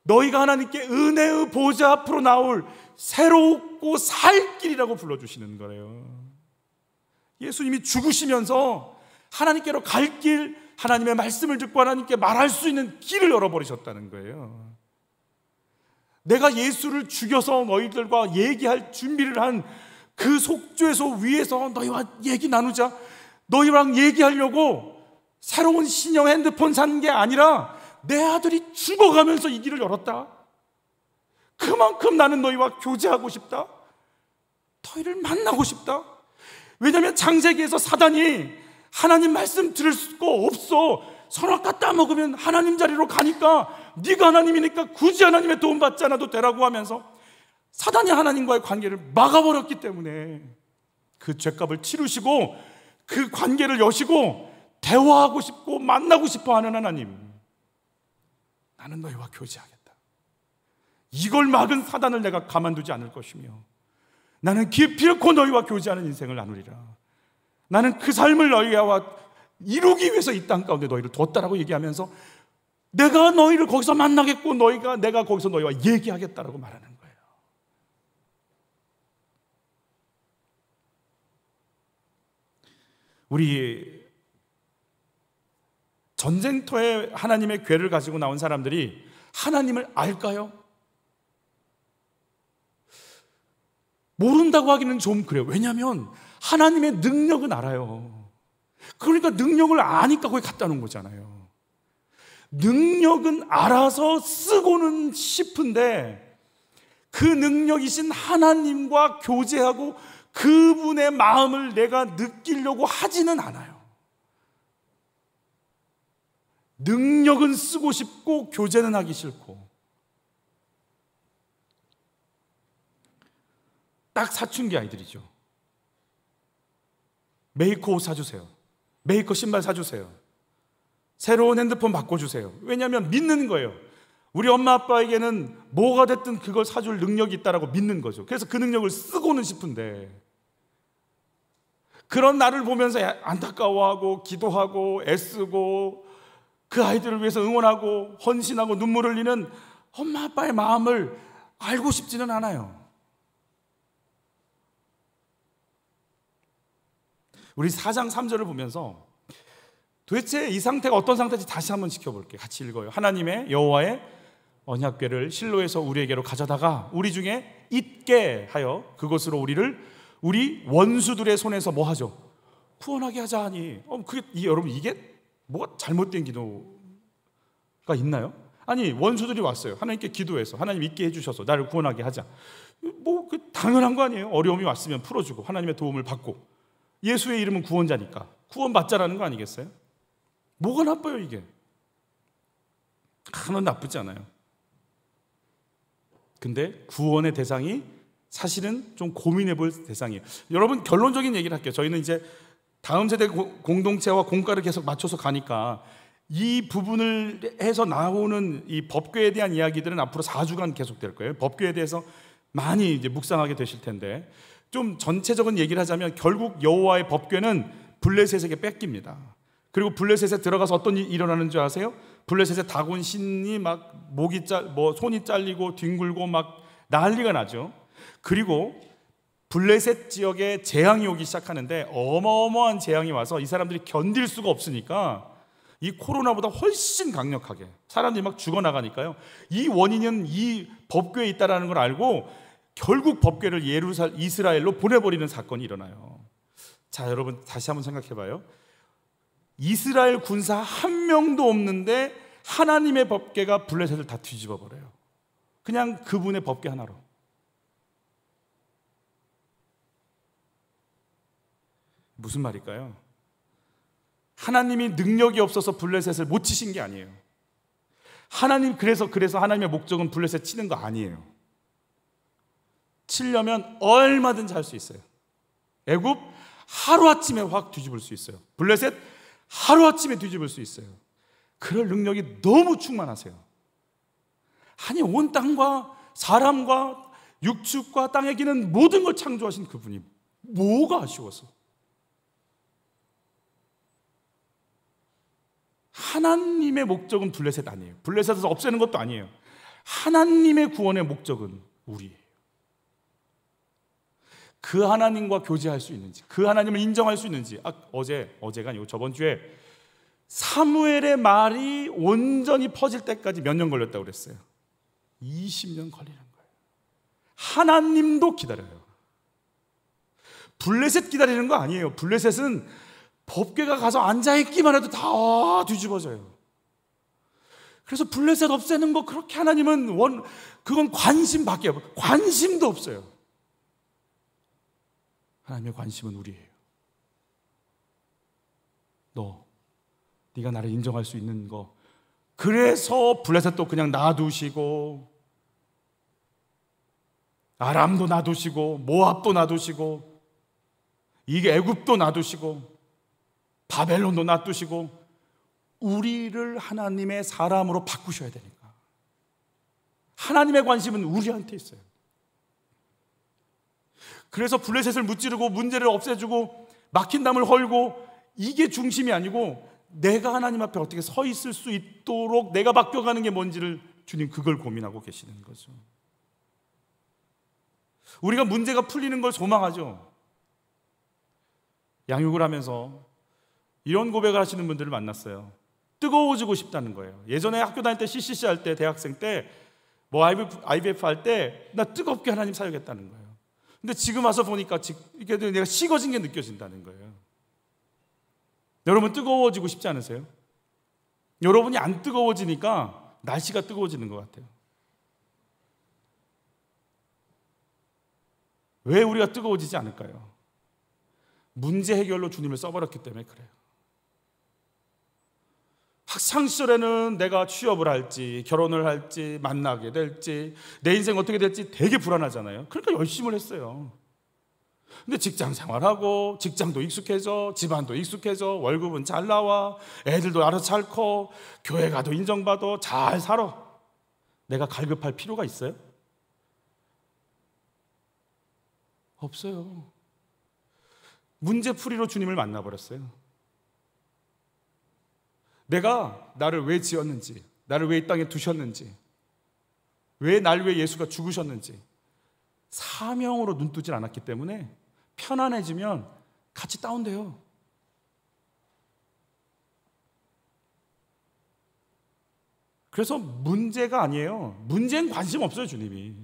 너희가 하나님께 은혜의 보좌 앞으로 나올 새롭고 살 길이라고 불러주시는 거예요. 예수님이 죽으시면서 하나님께로 갈 길, 하나님의 말씀을 듣고 하나님께 말할 수 있는 길을 열어버리셨다는 거예요. 내가 예수를 죽여서 너희들과 얘기할 준비를 한 그 속죄소 위에서 너희와 얘기 나누자, 너희랑 얘기하려고 새로운 신형 핸드폰 산 게 아니라 내 아들이 죽어가면서 이 길을 열었다. 그만큼 나는 너희와 교제하고 싶다. 너희를 만나고 싶다. 왜냐하면 창세기에서 사단이 하나님 말씀 들을 수가 없어, 선악과 따먹으면 하나님 자리로 가니까 네가 하나님이니까 굳이 하나님의 도움 받지 않아도 되라고 하면서 사단이 하나님과의 관계를 막아버렸기 때문에 그 죄값을 치르시고 그 관계를 여시고 대화하고 싶고 만나고 싶어 하는 하나님, 나는 너희와 교제하겠다. 이걸 막은 사단을 내가 가만두지 않을 것이며 나는 기필코 너희와 교제하는 인생을 나누리라. 나는 그 삶을 너희와 이루기 위해서 이 땅 가운데 너희를 뒀다라고 얘기하면서 내가 너희를 거기서 만나겠고 내가 거기서 너희와 얘기하겠다라고 말하는 거예요. 우리 전쟁터에 하나님의 궤를 가지고 나온 사람들이 하나님을 알까요? 모른다고 하기는 좀 그래요. 왜냐하면 하나님의 능력은 알아요. 그러니까 능력을 아니까 거기 갖다 놓은 거잖아요. 능력은 알아서 쓰고는 싶은데 그 능력이신 하나님과 교제하고 그분의 마음을 내가 느끼려고 하지는 않아요. 능력은 쓰고 싶고 교제는 하기 싫고, 딱 사춘기 아이들이죠. 메이커 옷 사주세요. 메이커 신발 사주세요. 새로운 핸드폰 바꿔주세요. 왜냐하면 믿는 거예요. 우리 엄마 아빠에게는 뭐가 됐든 그걸 사줄 능력이 있다라고 믿는 거죠. 그래서 그 능력을 쓰고는 싶은데, 그런 나를 보면서 안타까워하고 기도하고 애쓰고 그 아이들을 위해서 응원하고 헌신하고 눈물 흘리는 엄마 아빠의 마음을 알고 싶지는 않아요. 우리 4장 3절을 보면서 도대체 이 상태가 어떤 상태인지 다시 한번 지켜볼게요. 같이 읽어요. 하나님의 여호와의 언약궤를 실로에서 우리에게로 가져다가 우리 중에 있게 하여 그것으로 우리 원수들의 손에서 뭐 하죠? 구원하게 하자 하니, 여러분 이게 뭐가 잘못된 기도가 있나요? 아니, 원수들이 왔어요. 하나님께 기도해서 하나님 있게 해주셔서 나를 구원하게 하자. 당연한 거 아니에요? 어려움이 왔으면 풀어주고 하나님의 도움을 받고, 예수의 이름은 구원자니까 구원받자라는 거 아니겠어요? 뭐가 나빠요 이게? 하나도 나쁘지 않아요. 근데 구원의 대상이 사실은 좀 고민해 볼 대상이에요. 여러분, 결론적인 얘기를 할게요. 저희는 이제 다음 세대 공동체와 공과를 계속 맞춰서 가니까 이 부분을 해서 나오는 이 법궤에 대한 이야기들은 앞으로 4주간 계속될 거예요. 법궤에 대해서 많이 이제 묵상하게 되실 텐데, 좀 전체적인 얘기를 하자면 결국 여호와의 법궤는 블레셋에게 뺏깁니다. 그리고 블레셋에 들어가서 어떤 일이 일어나는 줄 아세요? 블레셋의 다곤 신이 막 손이 잘리고 뒹굴고 막 난리가 나죠. 그리고 블레셋 지역에 재앙이 오기 시작하는데, 어마어마한 재앙이 와서 이 사람들이 견딜 수가 없으니까 이 코로나보다 훨씬 강력하게 사람들이 막 죽어나가니까요, 이 원인은 이 법궤에 있다는 걸 알고 결국 법궤를 이스라엘로 보내버리는 사건이 일어나요. 자, 여러분 다시 한번 생각해봐요. 이스라엘 군사 한 명도 없는데 하나님의 법궤가 블레셋을 다 뒤집어 버려요. 그냥 그분의 법궤 하나로. 무슨 말일까요? 하나님이 능력이 없어서 블레셋을 못 치신 게 아니에요. 그래서 하나님의 목적은 블레셋 치는 거 아니에요. 치려면 얼마든지 할 수 있어요. 애굽 하루아침에 확 뒤집을 수 있어요. 블레셋 하루아침에 뒤집을 수 있어요. 그럴 능력이 너무 충만하세요. 아니, 온 땅과 사람과 육축과 땅에 기는 모든 걸 창조하신 그분이 뭐가 아쉬워서? 하나님의 목적은 블레셋 아니에요. 블레셋에서 없애는 것도 아니에요. 하나님의 구원의 목적은 우리예요. 그 하나님과 교제할 수 있는지, 그 하나님을 인정할 수 있는지. 어제가 아니고 저번 주에 사무엘의 말이 온전히 퍼질 때까지 몇 년 걸렸다고 그랬어요? 20년 걸리는 거예요. 하나님도 기다려요. 블레셋 기다리는 거 아니에요. 블레셋은 법궤가 가서 앉아있기만 해도 다 뒤집어져요. 그래서 블레셋 없애는 거 그렇게 하나님은 그건 관심밖에 없어요. 관심도 없어요. 하나님의 관심은 우리예요. 네가 나를 인정할 수 있는 거. 그래서 블레셋도 그냥 놔두시고, 아람도 놔두시고, 모압도 놔두시고, 이게 애굽도 놔두시고, 바벨론도 놔두시고, 우리를 하나님의 사람으로 바꾸셔야 되니까. 하나님의 관심은 우리한테 있어요. 그래서 블레셋을 무찌르고 문제를 없애주고 막힌 담을 헐고, 이게 중심이 아니고 내가 하나님 앞에 어떻게 서 있을 수 있도록 내가 바뀌어가는 게 뭔지를 주님 그걸 고민하고 계시는 거죠. 우리가 문제가 풀리는 걸 소망하죠. 양육을 하면서 이런 고백을 하시는 분들을 만났어요. 뜨거워지고 싶다는 거예요. 예전에 학교 다닐 때 CCC 할 때, 대학생 때 IVF 할 때 나 뜨겁게 하나님 사역했다는 거예요. 근데 지금 와서 보니까 이게 내가 식어진 게 느껴진다는 거예요. 여러분, 뜨거워지고 싶지 않으세요? 여러분이 안 뜨거워지니까 날씨가 뜨거워지는 것 같아요. 왜 우리가 뜨거워지지 않을까요? 문제 해결로 주님을 써버렸기 때문에 그래요. 학창 시절에는 내가 취업을 할지 결혼을 할지 만나게 될지 내 인생 어떻게 될지 되게 불안하잖아요. 그러니까 열심을 했어요. 근데 직장 생활하고 직장도 익숙해져, 집안도 익숙해져, 월급은 잘 나와, 애들도 알아서 잘 커, 교회 가도 인정받아, 잘 살아. 내가 갈급할 필요가 있어요? 없어요. 문제풀이로 주님을 만나버렸어요. 내가 나를 왜 지었는지, 나를 왜 이 땅에 두셨는지, 왜 날 위해 예수가 죽으셨는지 사명으로 눈뜨질 않았기 때문에 편안해지면 같이 다운돼요. 그래서 문제가 아니에요. 문제엔 관심 없어요, 주님이.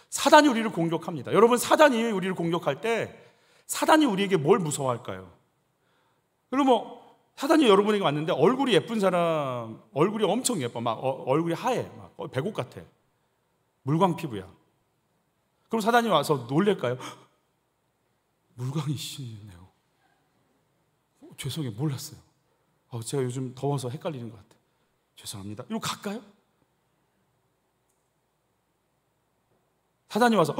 사단이 우리를 공격합니다. 여러분, 사단이 우리를 공격할 때 사단이 우리에게 뭘 무서워할까요? 그럼 사단이 여러분에게 왔는데 얼굴이 예쁜 사람, 얼굴이 엄청 예뻐, 막 얼굴이 하얘, 막 배꼽 같아, 물광 피부야. 그럼 사단이 와서 놀랄까요? 물광이 있네요. 죄송해요, 몰랐어요. 제가 요즘 더워서 헷갈리는 것 같아요. 죄송합니다. 이러고 갈까요? 사단이 와서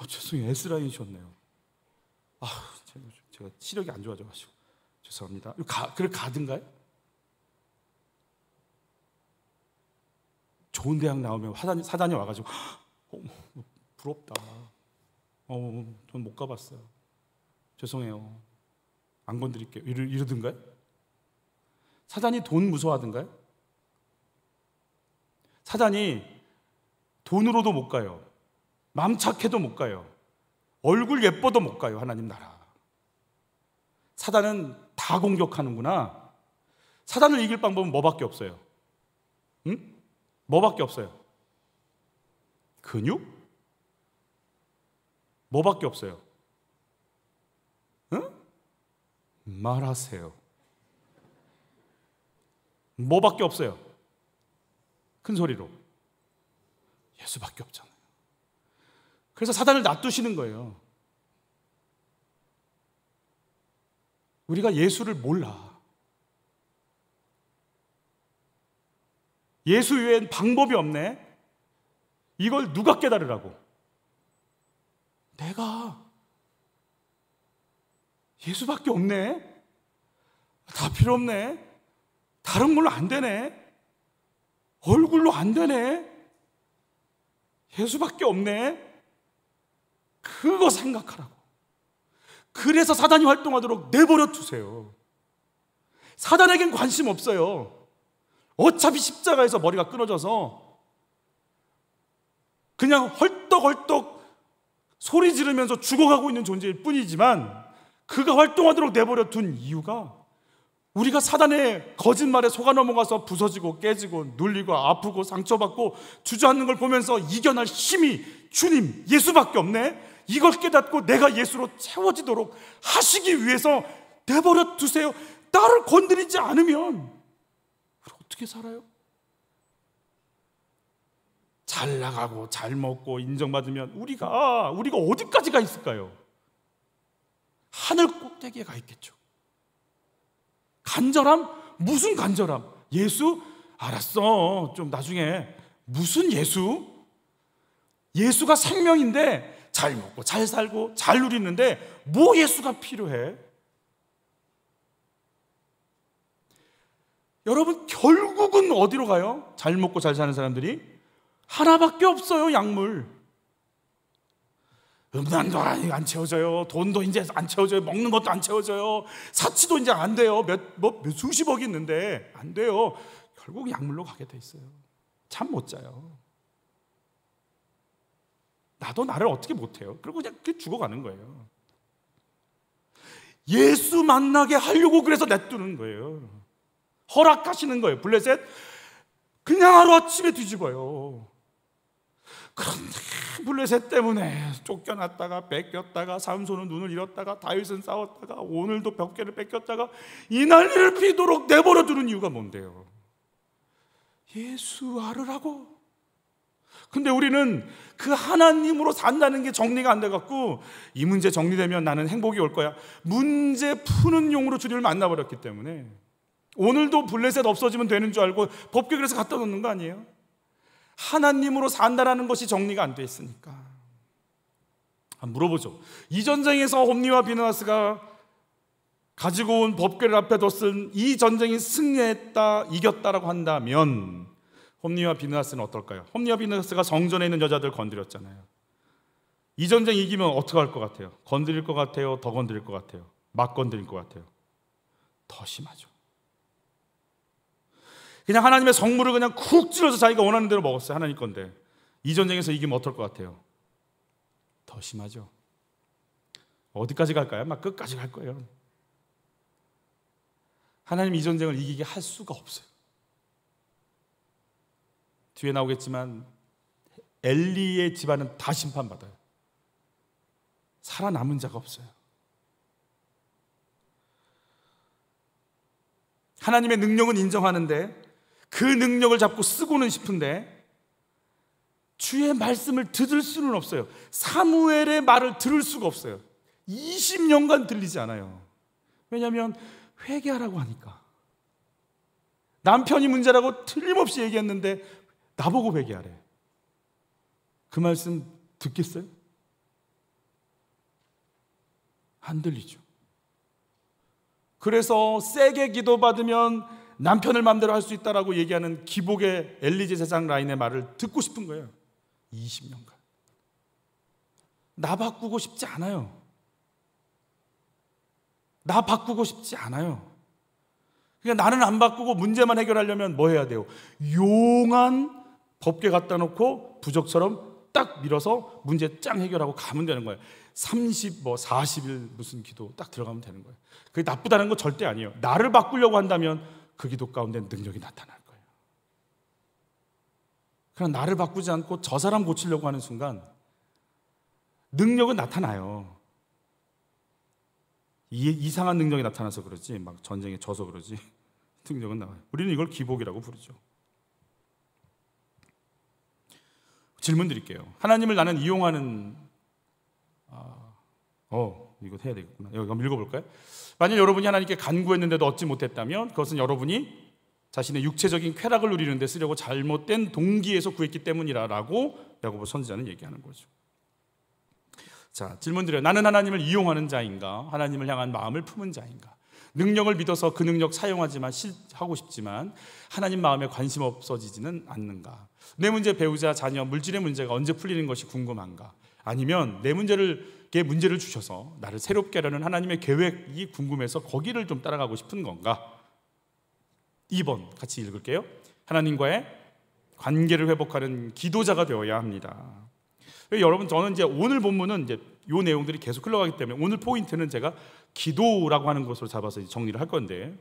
죄송해요, S라인이셨네요. 제가 시력이 안 좋아져가지고 죄송합니다. 그래 가든가요? 좋은 대학 나오면 사단이 와가지고 부럽다. 전 못 가봤어요. 죄송해요. 안 건드릴게요. 이러든가요? 사단이 돈 무서워하든가요? 사단이 돈으로도 못 가요. 맘 착해도 못 가요. 얼굴 예뻐도 못 가요. 하나님 나라. 사단은 다 공격하는구나. 사단을 이길 방법은 뭐밖에 없어요? 응? 뭐밖에 없어요? 근육? 뭐밖에 없어요? 응? 말하세요. 뭐밖에 없어요? 큰 소리로. 예수밖에 없잖아요. 그래서 사단을 놔두시는 거예요. 우리가 예수를 몰라. 예수 외엔 방법이 없네. 이걸 누가 깨달으라고? 내가. 예수밖에 없네. 다 필요 없네. 다른 걸로 안 되네. 얼굴로 안 되네. 예수밖에 없네. 그거 생각하라고. 그래서 사단이 활동하도록 내버려 두세요. 사단에겐 관심 없어요. 어차피 십자가에서 머리가 끊어져서 그냥 헐떡헐떡 소리 지르면서 죽어가고 있는 존재일 뿐이지만, 그가 활동하도록 내버려 둔 이유가 우리가 사단의 거짓말에 속아 넘어가서 부서지고 깨지고 눌리고 아프고 상처받고 주저앉는 걸 보면서 이겨낼 힘이 주님, 예수밖에 없네. 이걸 깨닫고 내가 예수로 채워지도록 하시기 위해서 내버려 두세요. 나를 건드리지 않으면 어떻게 살아요? 잘 나가고 잘 먹고 인정받으면 우리가 어디까지 가 있을까요? 하늘 꼭대기에 가 있겠죠. 간절함? 무슨 간절함? 예수? 알았어. 좀 나중에. 무슨 예수? 예수가 생명인데 잘 먹고 잘 살고 잘 누리는데 뭐 예수가 필요해? 여러분, 결국은 어디로 가요? 잘 먹고 잘 사는 사람들이 하나밖에 없어요. 약물. 음란도 안 채워져요. 돈도 이제 안 채워져요. 먹는 것도 안 채워져요. 사치도 이제 안 돼요. 수십억이 있는데 안 돼요. 결국 약물로 가게 돼 있어요. 잠 못 자요. 나도 나를 어떻게 못해요. 그리고 그냥 죽어가는 거예요. 예수 만나게 하려고 그래서 내두는 거예요. 허락하시는 거예요. 블레셋 그냥 하루아침에 뒤집어요. 그런데 블레셋 때문에 쫓겨났다가 뺏겼다가 삼손은 눈을 잃었다가 다윗은 싸웠다가 오늘도 벽계를 뺏겼다가 이 난리를 피도록 내버려두는 이유가 뭔데요? 예수 알으라고. 근데 우리는 그 하나님으로 산다는 게 정리가 안 돼갖고 이 문제 정리되면 나는 행복이 올 거야. 문제 푸는 용으로 주님을 만나버렸기 때문에 오늘도 블레셋 없어지면 되는 줄 알고 법궤 그래서 갖다 놓는 거 아니에요? 하나님으로 산다라는 것이 정리가 안 돼 있으니까. 물어보죠. 이 전쟁에서 홈니와 비느하스가 가지고 온 법궤를 앞에 뒀은 이 전쟁이 승리했다, 이겼다라고 한다면 홈니와 비느하스는 어떨까요? 홈니와 비느하스가 성전에 있는 여자들 건드렸잖아요. 이 전쟁 이기면 어떻게 할 것 같아요? 건드릴 것 같아요? 더 건드릴 것 같아요? 막 건드릴 것 같아요? 더 심하죠. 그냥 하나님의 성물을 그냥 쿡 찔러서 자기가 원하는 대로 먹었어요. 하나님 건데 이 전쟁에서 이기면 어떨 것 같아요? 더 심하죠. 어디까지 갈까요? 막 끝까지 갈 거예요. 하나님 이 전쟁을 이기게 할 수가 없어요. 뒤에 나오겠지만 엘리의 집안은 다 심판받아요. 살아남은 자가 없어요. 하나님의 능력은 인정하는데 그 능력을 잡고 쓰고는 싶은데 주의 말씀을 들을 수는 없어요. 사무엘의 말을 들을 수가 없어요. 20년간 들리지 않아요. 왜냐하면 회개하라고 하니까. 남편이 문제라고 틀림없이 얘기했는데 나보고 회개하래. 그 말씀 듣겠어요? 안 들리죠. 그래서 세게 기도받으면 남편을 마음대로 할 수 있다라고 얘기하는 기복의 엘리 제사장 라인의 말을 듣고 싶은 거예요. 20년간. 나 바꾸고 싶지 않아요. 나 바꾸고 싶지 않아요. 그러니까 나는 안 바꾸고 문제만 해결하려면 뭐 해야 돼요? 용한 법궤 갖다 놓고 부적처럼 딱 밀어서 문제 짱 해결하고 가면 되는 거예요. 40일 무슨 기도 딱 들어가면 되는 거예요. 그게 나쁘다는 거 절대 아니에요. 나를 바꾸려고 한다면 그 기도 가운데 능력이 나타날 거예요. 그냥 나를 바꾸지 않고 저 사람 고치려고 하는 순간 능력은 나타나요. 이상한 능력이 나타나서 그러지 막 전쟁에 져서 그러지 능력은 나와요. 우리는 이걸 기복이라고 부르죠. 질문 드릴게요. 하나님을 나는 이용하는 이거 해야 되겠구나. 여기 한번 읽어볼까요? 만약 여러분이 하나님께 간구했는데도 얻지 못했다면 그것은 여러분이 자신의 육체적인 쾌락을 누리는 데 쓰려고 잘못된 동기에서 구했기 때문이라고 야고보 선지자는 얘기하는 거죠. 자, 질문 드려요. 나는 하나님을 이용하는 자인가? 하나님을 향한 마음을 품은 자인가? 능력을 믿어서 그 능력 사용하지만 하고 싶지만 하나님 마음에 관심 없어지지는 않는가? 내 문제, 배우자, 자녀, 물질의 문제가 언제 풀리는 것이 궁금한가? 아니면 내 문제를 주셔서 나를 새롭게 하려는 하나님의 계획이 궁금해서 거기를 좀 따라가고 싶은 건가? 2번 같이 읽을게요. 하나님과의 관계를 회복하는 기도자가 되어야 합니다. 여러분, 저는 이제 오늘 본문은 이제 이 내용들이 계속 흘러가기 때문에 오늘 포인트는 제가 기도라고 하는 것으로 잡아서 정리를 할 건데,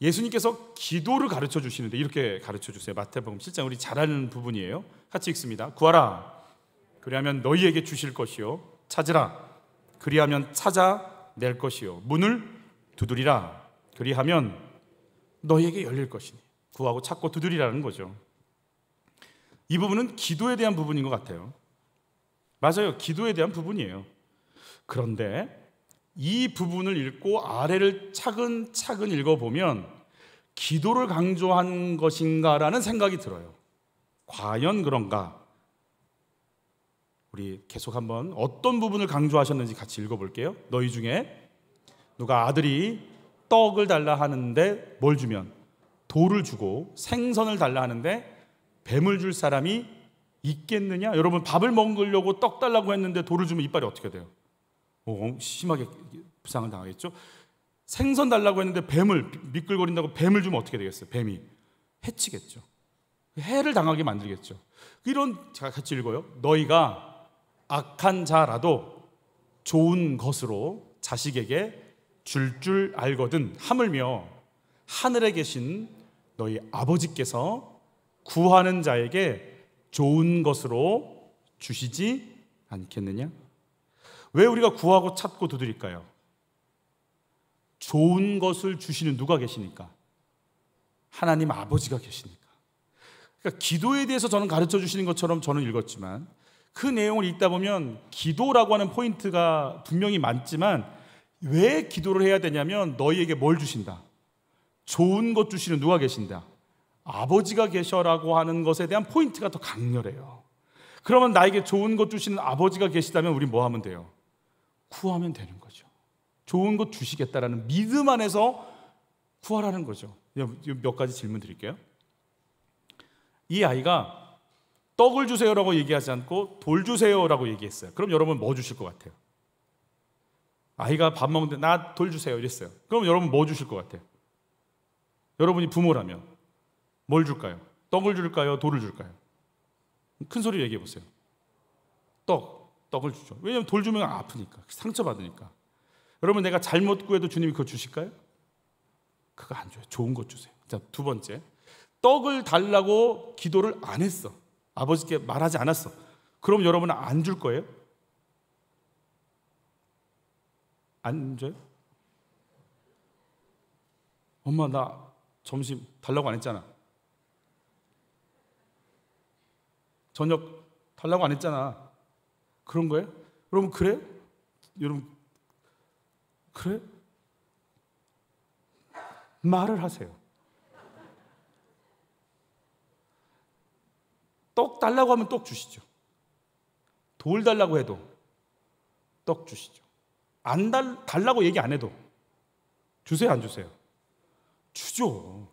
예수님께서 기도를 가르쳐 주시는데 이렇게 가르쳐 주세요. 마태복음 7장, 우리 잘 아는 부분이에요. 같이 읽습니다. 구하라, 그리하면 너희에게 주실 것이요, 찾으라, 그리하면 찾아낼 것이요, 문을 두드리라, 그리하면 너희에게 열릴 것이니. 구하고 찾고 두드리라는 거죠. 이 부분은 기도에 대한 부분인 것 같아요. 맞아요, 기도에 대한 부분이에요. 그런데 이 부분을 읽고 아래를 차근차근 읽어보면 기도를 강조한 것인가라는 생각이 들어요. 과연 그런가? 우리 계속 한번 어떤 부분을 강조하셨는지 같이 읽어볼게요. 너희 중에 누가 아들이 떡을 달라 하는데 뭘 주면 돌을 주고, 생선을 달라 하는데 뱀을 줄 사람이 있겠느냐? 여러분, 밥을 먹으려고 떡 달라고 했는데 돌을 주면 이빨이 어떻게 돼요? 심하게 부상을 당하겠죠? 생선 달라고 했는데 뱀을, 미끌거린다고 뱀을 주면 어떻게 되겠어요? 뱀이 해치겠죠. 해를 당하게 만들겠죠. 이런, 제가 같이 읽어요. 너희가 악한 자라도 좋은 것으로 자식에게 줄 알거든 하물며 하늘에 계신 너희 아버지께서 구하는 자에게 좋은 것으로 주시지 않겠느냐? 왜 우리가 구하고 찾고 두드릴까요? 좋은 것을 주시는 누가 계시니까? 하나님 아버지가 계시니까. 그러니까 기도에 대해서 저는 가르쳐 주시는 것처럼 저는 읽었지만, 그 내용을 읽다 보면 기도라고 하는 포인트가 분명히 많지만 왜 기도를 해야 되냐면 너희에게 뭘 주신다? 좋은 것 주시는 누가 계신다? 아버지가 계셔라고 하는 것에 대한 포인트가 더 강렬해요. 그러면 나에게 좋은 것 주시는 아버지가 계시다면 우리 뭐 하면 돼요? 구하면 되는 거죠. 좋은 것 주시겠다라는 믿음 안에서 구하라는 거죠. 몇 가지 질문 드릴게요. 이 아이가 떡을 주세요라고 얘기하지 않고 돌 주세요라고 얘기했어요. 그럼 여러분 뭐 주실 것 같아요? 아이가 밥 먹는데 나 돌 주세요 이랬어요. 그럼 여러분 뭐 주실 것 같아요? 여러분이 부모라면 뭘 줄까요? 떡을 줄까요? 돌을 줄까요? 큰 소리로 얘기해 보세요. 떡을 주죠. 왜냐하면 돌 주면 아프니까, 상처받으니까. 여러분, 내가 잘못 구해도 주님이 그거 주실까요? 그거 안 줘요. 좋은 것 주세요. 자, 두 번째, 떡을 달라고 기도를 안 했어. 아버지께 말하지 않았어. 그럼 여러분은 안 줄 거예요? 안 줘요? 엄마, 나 점심 달라고 안 했잖아. 저녁 달라고 안 했잖아. 그런 거예요? 여러분, 그래? 여러분, 그래? 말을 하세요. 떡 달라고 하면 떡 주시죠. 돌 달라고 해도 떡 주시죠. 달라고 얘기 안 해도 주세요, 안 주세요? 주죠.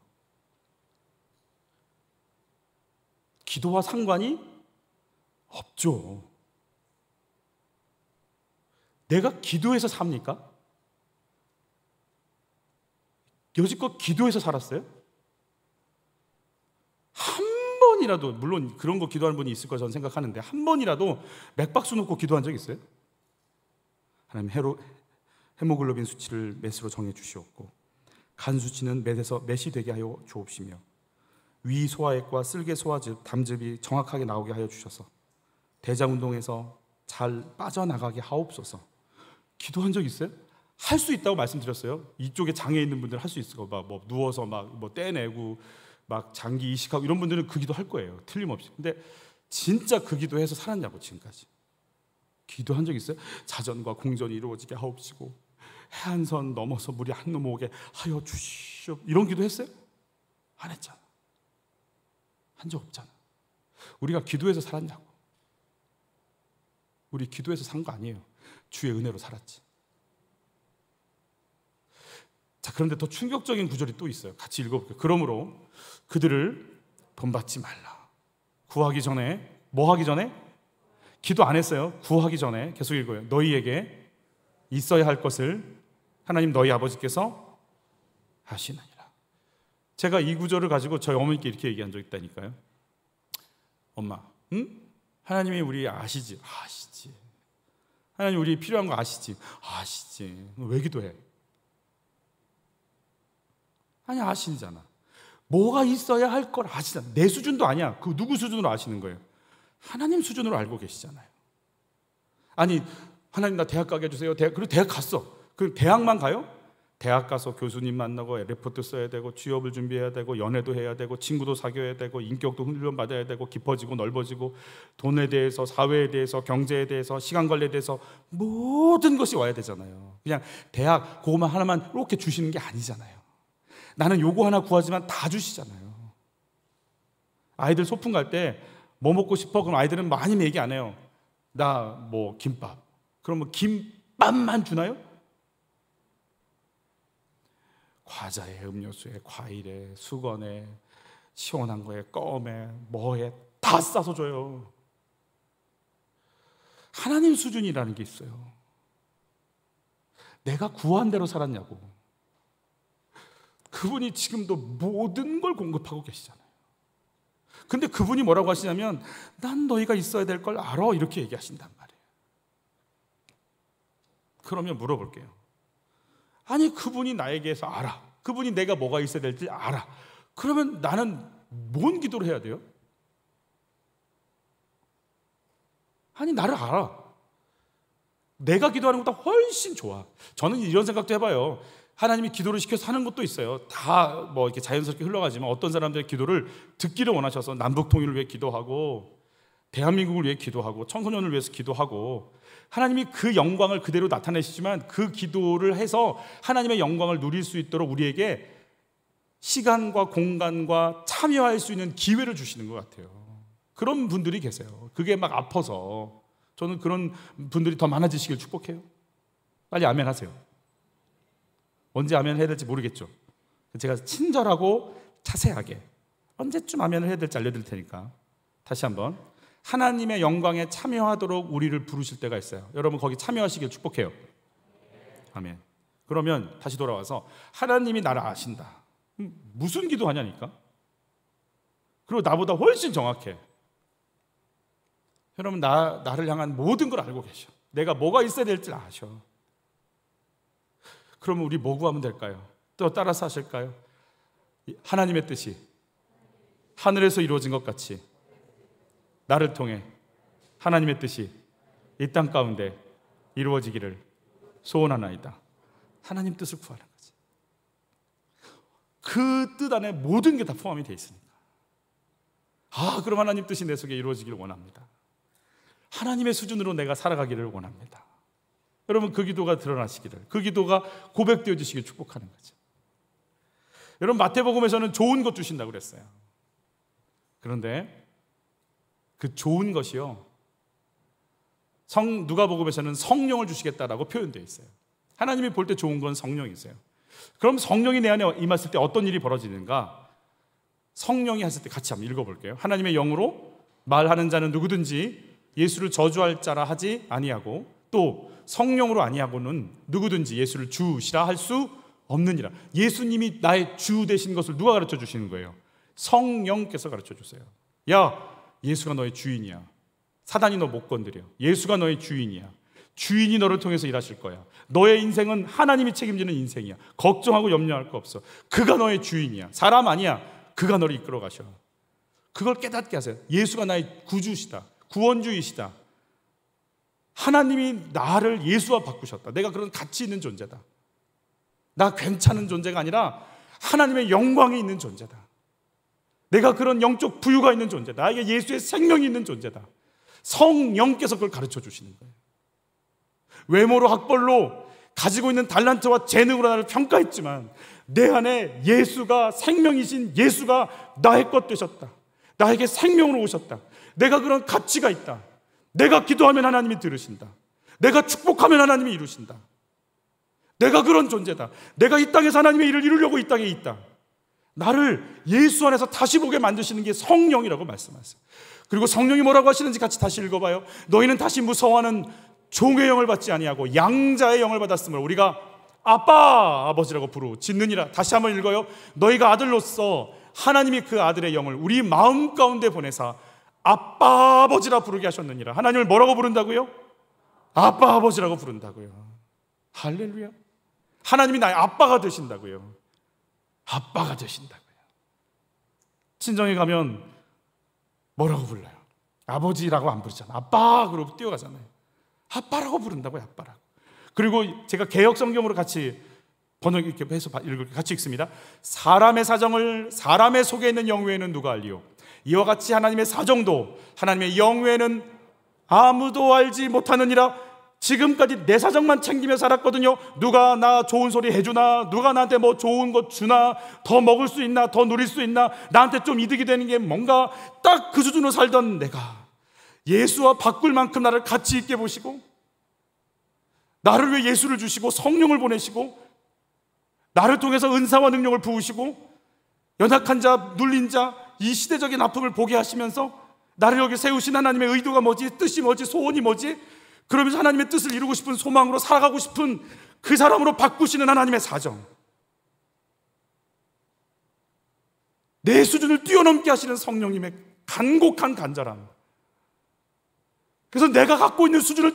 기도와 상관이 없죠. 내가 기도해서 삽니까? 여지껏 기도해서 살았어요? 한 번이라도, 물론 그런 거 기도하는 분이 있을 거라 저는 생각하는데, 한 번이라도 맥박수 놓고 기도한 적 있어요? 하나님, 헤모글로빈 수치를 몇으로 정해 주시옵고 간 수치는 몇이 되게 하여 주옵시며 위 소화액과 쓸개 소화즙, 담즙이 정확하게 나오게 하여 주셔서 대장운동에서 잘 빠져나가게 하옵소서. 기도한 적 있어요? 할 수 있다고 말씀드렸어요. 이쪽에 장애 있는 분들 할 수 있을 거, 막 뭐 누워서 막 뭐 떼내고 막 장기 이식하고 이런 분들은 그 기도 할 거예요. 틀림없이. 근데 진짜 그 기도해서 살았냐고 지금까지. 기도한 적 있어요? 자전과 공전이 이루어지게 하옵시고 해안선 넘어서 물이 안 넘어오게 하여 주시오. 이런 기도 했어요? 안 했잖아. 한 적 없잖아. 우리가 기도해서 살았냐고. 우리 기도해서 산 거 아니에요. 주의 은혜로 살았지. 자, 그런데 더 충격적인 구절이 또 있어요. 같이 읽어볼게요. 그러므로 그들을 본받지 말라. 구하기 전에, 뭐 하기 전에? 기도 안 했어요. 구하기 전에. 계속 읽어요. 너희에게 있어야 할 것을 하나님 너희 아버지께서 하시느니라. 제가 이 구절을 가지고 저희 어머니께 이렇게 얘기한 적 있다니까요. 엄마, 응? 하나님이 우리 아시지? 아시지. 하나님 우리 필요한 거 아시지? 아시지. 왜 기도해? 아니, 아시잖아. 뭐가 있어야 할 걸 아시잖아. 내 수준도 아니야. 그 누구 수준으로 아시는 거예요? 하나님 수준으로 알고 계시잖아요. 아니, 하나님 나 대학 가게 해주세요. 그리고 대학 갔어. 그 대학만 가요? 대학 가서 교수님 만나고 레포트 써야 되고 취업을 준비해야 되고 연애도 해야 되고 친구도 사귀어야 되고 인격도 훈련 받아야 되고 깊어지고 넓어지고 돈에 대해서, 사회에 대해서, 경제에 대해서, 시간 관리에 대해서 모든 것이 와야 되잖아요. 그냥 대학 그것만 하나만 이렇게 주시는 게 아니잖아요. 나는 요거 하나 구하지만 다 주시잖아요. 아이들 소풍 갈 때 뭐 먹고 싶어? 그럼 아이들은 많이 얘기 안 해요. 나 뭐 김밥. 그럼 뭐 김밥만 주나요? 과자에, 음료수에, 과일에, 수건에, 시원한 거에, 껌에, 뭐에 다 싸서 줘요. 하나님 수준이라는 게 있어요. 내가 구한 대로 살았냐고. 그분이 지금도 모든 걸 공급하고 계시잖아요. 근데 그분이 뭐라고 하시냐면 난 너희가 있어야 될 걸 알아, 이렇게 얘기하신단 말이에요. 그러면 물어볼게요. 아니, 그분이 나에게서 알아. 그분이 내가 뭐가 있어야 될지 알아. 그러면 나는 뭔 기도를 해야 돼요? 아니, 나를 알아. 내가 기도하는 것보다 훨씬 좋아. 저는 이런 생각도 해봐요. 하나님이 기도를 시켜서 하는 것도 있어요. 다 뭐 이렇게 자연스럽게 흘러가지만 어떤 사람들의 기도를 듣기를 원하셔서 남북 통일을 위해 기도하고 대한민국을 위해 기도하고 청소년을 위해서 기도하고 하나님이 그 영광을 그대로 나타내시지만 그 기도를 해서 하나님의 영광을 누릴 수 있도록 우리에게 시간과 공간과 참여할 수 있는 기회를 주시는 것 같아요. 그런 분들이 계세요. 그게 막 아파서. 저는 그런 분들이 더 많아지시길 축복해요. 빨리 아멘 하세요. 언제 아멘 해야 될지 모르겠죠. 제가 친절하고 자세하게 언제쯤 아멘을 해야 될지 알려드릴 테니까 다시 한번. 하나님의 영광에 참여하도록 우리를 부르실 때가 있어요. 여러분 거기 참여하시길 축복해요. 아멘. 그러면 다시 돌아와서 하나님이 나를 아신다. 무슨 기도하냐니까? 그리고 나보다 훨씬 정확해. 여러분 나를 향한 모든 걸 알고 계셔. 내가 뭐가 있어야 될지 아셔. 그러면 우리 뭐 구하면 될까요? 또 따라서 하실까요? 하나님의 뜻이 하늘에서 이루어진 것 같이 나를 통해 하나님의 뜻이 이 땅 가운데 이루어지기를 소원하나이다. 하나님 뜻을 구하는 거지. 그 뜻 안에 모든 게 다 포함이 되어 있으니까. 그럼 하나님 뜻이 내 속에 이루어지기를 원합니다. 하나님의 수준으로 내가 살아가기를 원합니다. 여러분 그 기도가 드러나시기를, 그 기도가 고백되어지시길 축복하는 거죠. 여러분 마태복음에서는 좋은 것 주신다고 그랬어요. 그런데 그 좋은 것이요, 누가복음에서는 성령을 주시겠다라고 표현되어 있어요. 하나님이 볼 때 좋은 건 성령이세요. 그럼 성령이 내 안에 임했을 때 어떤 일이 벌어지는가? 성령이 하실 때 같이 한번 읽어볼게요. 하나님의 영으로 말하는 자는 누구든지 예수를 저주할 자라 하지 아니하고 또 성령으로 아니하고는 누구든지 예수를 주시라 할 수 없느니라. 예수님이 나의 주 되신 것을 누가 가르쳐 주시는 거예요? 성령께서 가르쳐 주세요. 야, 예수가 너의 주인이야. 사단이 너 못 건드려. 예수가 너의 주인이야. 주인이 너를 통해서 일하실 거야. 너의 인생은 하나님이 책임지는 인생이야. 걱정하고 염려할 거 없어. 그가 너의 주인이야. 사람 아니야. 그가 너를 이끌어 가셔. 그걸 깨닫게 하세요. 예수가 나의 구주시다. 구원주이시다. 하나님이 나를 예수와 바꾸셨다. 내가 그런 가치 있는 존재다. 나 괜찮은 존재가 아니라 하나님의 영광이 있는 존재다. 내가 그런 영적 부유가 있는 존재다. 나에게 예수의 생명이 있는 존재다. 성령께서 그걸 가르쳐 주시는 거예요. 외모로 학벌로 가지고 있는 달란트와 재능으로 나를 평가했지만 내 안에 예수가 생명이신 예수가 나의 것 되셨다. 나에게 생명으로 오셨다. 내가 그런 가치가 있다. 내가 기도하면 하나님이 들으신다. 내가 축복하면 하나님이 이루신다. 내가 그런 존재다. 내가 이 땅에서 하나님의 일을 이루려고 이 땅에 있다. 나를 예수 안에서 다시 보게 만드시는 게 성령이라고 말씀하세요. 그리고 성령이 뭐라고 하시는지 같이 다시 읽어봐요. 너희는 다시 무서워하는 종의 영을 받지 아니하고 양자의 영을 받았으므로 우리가 아빠 아버지라고 부르짖느니라. 다시 한번 읽어요. 너희가 아들로서 하나님이 그 아들의 영을 우리 마음 가운데 보내사 아빠 아버지라 부르게 하셨느니라. 하나님을 뭐라고 부른다고요? 아빠 아버지라고 부른다고요. 할렐루야. 하나님이 나의 아빠가 되신다고요. 아빠가 되신다고요. 친정에 가면 뭐라고 불러요? 아버지라고 안 부르잖아. 아빠 그러고 뛰어가잖아요. 아빠라고 부른다고요. 아빠라고. 그리고 제가 개역 성경으로 같이 번역 이렇게 해서 같이 읽습니다. 사람의 사정을 사람의 속에 있는 영 외에는 누가 알리요? 이와 같이 하나님의 사정도 하나님의 영 외에는 아무도 알지 못하느니라. 지금까지 내 사정만 챙기며 살았거든요. 누가 나 좋은 소리 해주나, 누가 나한테 뭐 좋은 것 주나, 더 먹을 수 있나, 더 누릴 수 있나, 나한테 좀 이득이 되는 게 뭔가, 딱 그 수준으로 살던 내가 예수와 바꿀 만큼 나를 가치 있게 보시고 나를 위해 예수를 주시고 성령을 보내시고 나를 통해서 은사와 능력을 부으시고 연약한 자, 눌린 자, 이 시대적인 아픔을 보게 하시면서 나를 여기 세우신 하나님의 의도가 뭐지, 뜻이 뭐지, 소원이 뭐지, 그러면서 하나님의 뜻을 이루고 싶은 소망으로 살아가고 싶은 그 사람으로 바꾸시는 하나님의 사정, 내 수준을 뛰어넘게 하시는 성령님의 간곡한 간절함. 그래서 내가 갖고 있는 수준을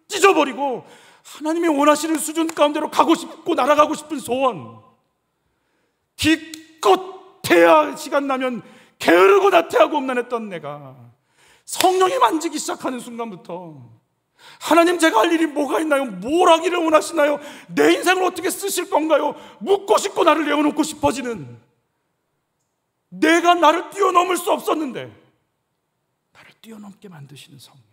찢어버리고 하나님이 원하시는 수준 가운데로 가고 싶고 날아가고 싶은 소원, 기껏 태야 시간 나면 게으르고 나태하고 음란했던 내가 성령이 만지기 시작하는 순간부터 하나님 제가 할 일이 뭐가 있나요? 뭘 하기를 원하시나요? 내 인생을 어떻게 쓰실 건가요? 묻고 싶고 나를 내어놓고 싶어지는, 내가 나를 뛰어넘을 수 없었는데 나를 뛰어넘게 만드시는 성령.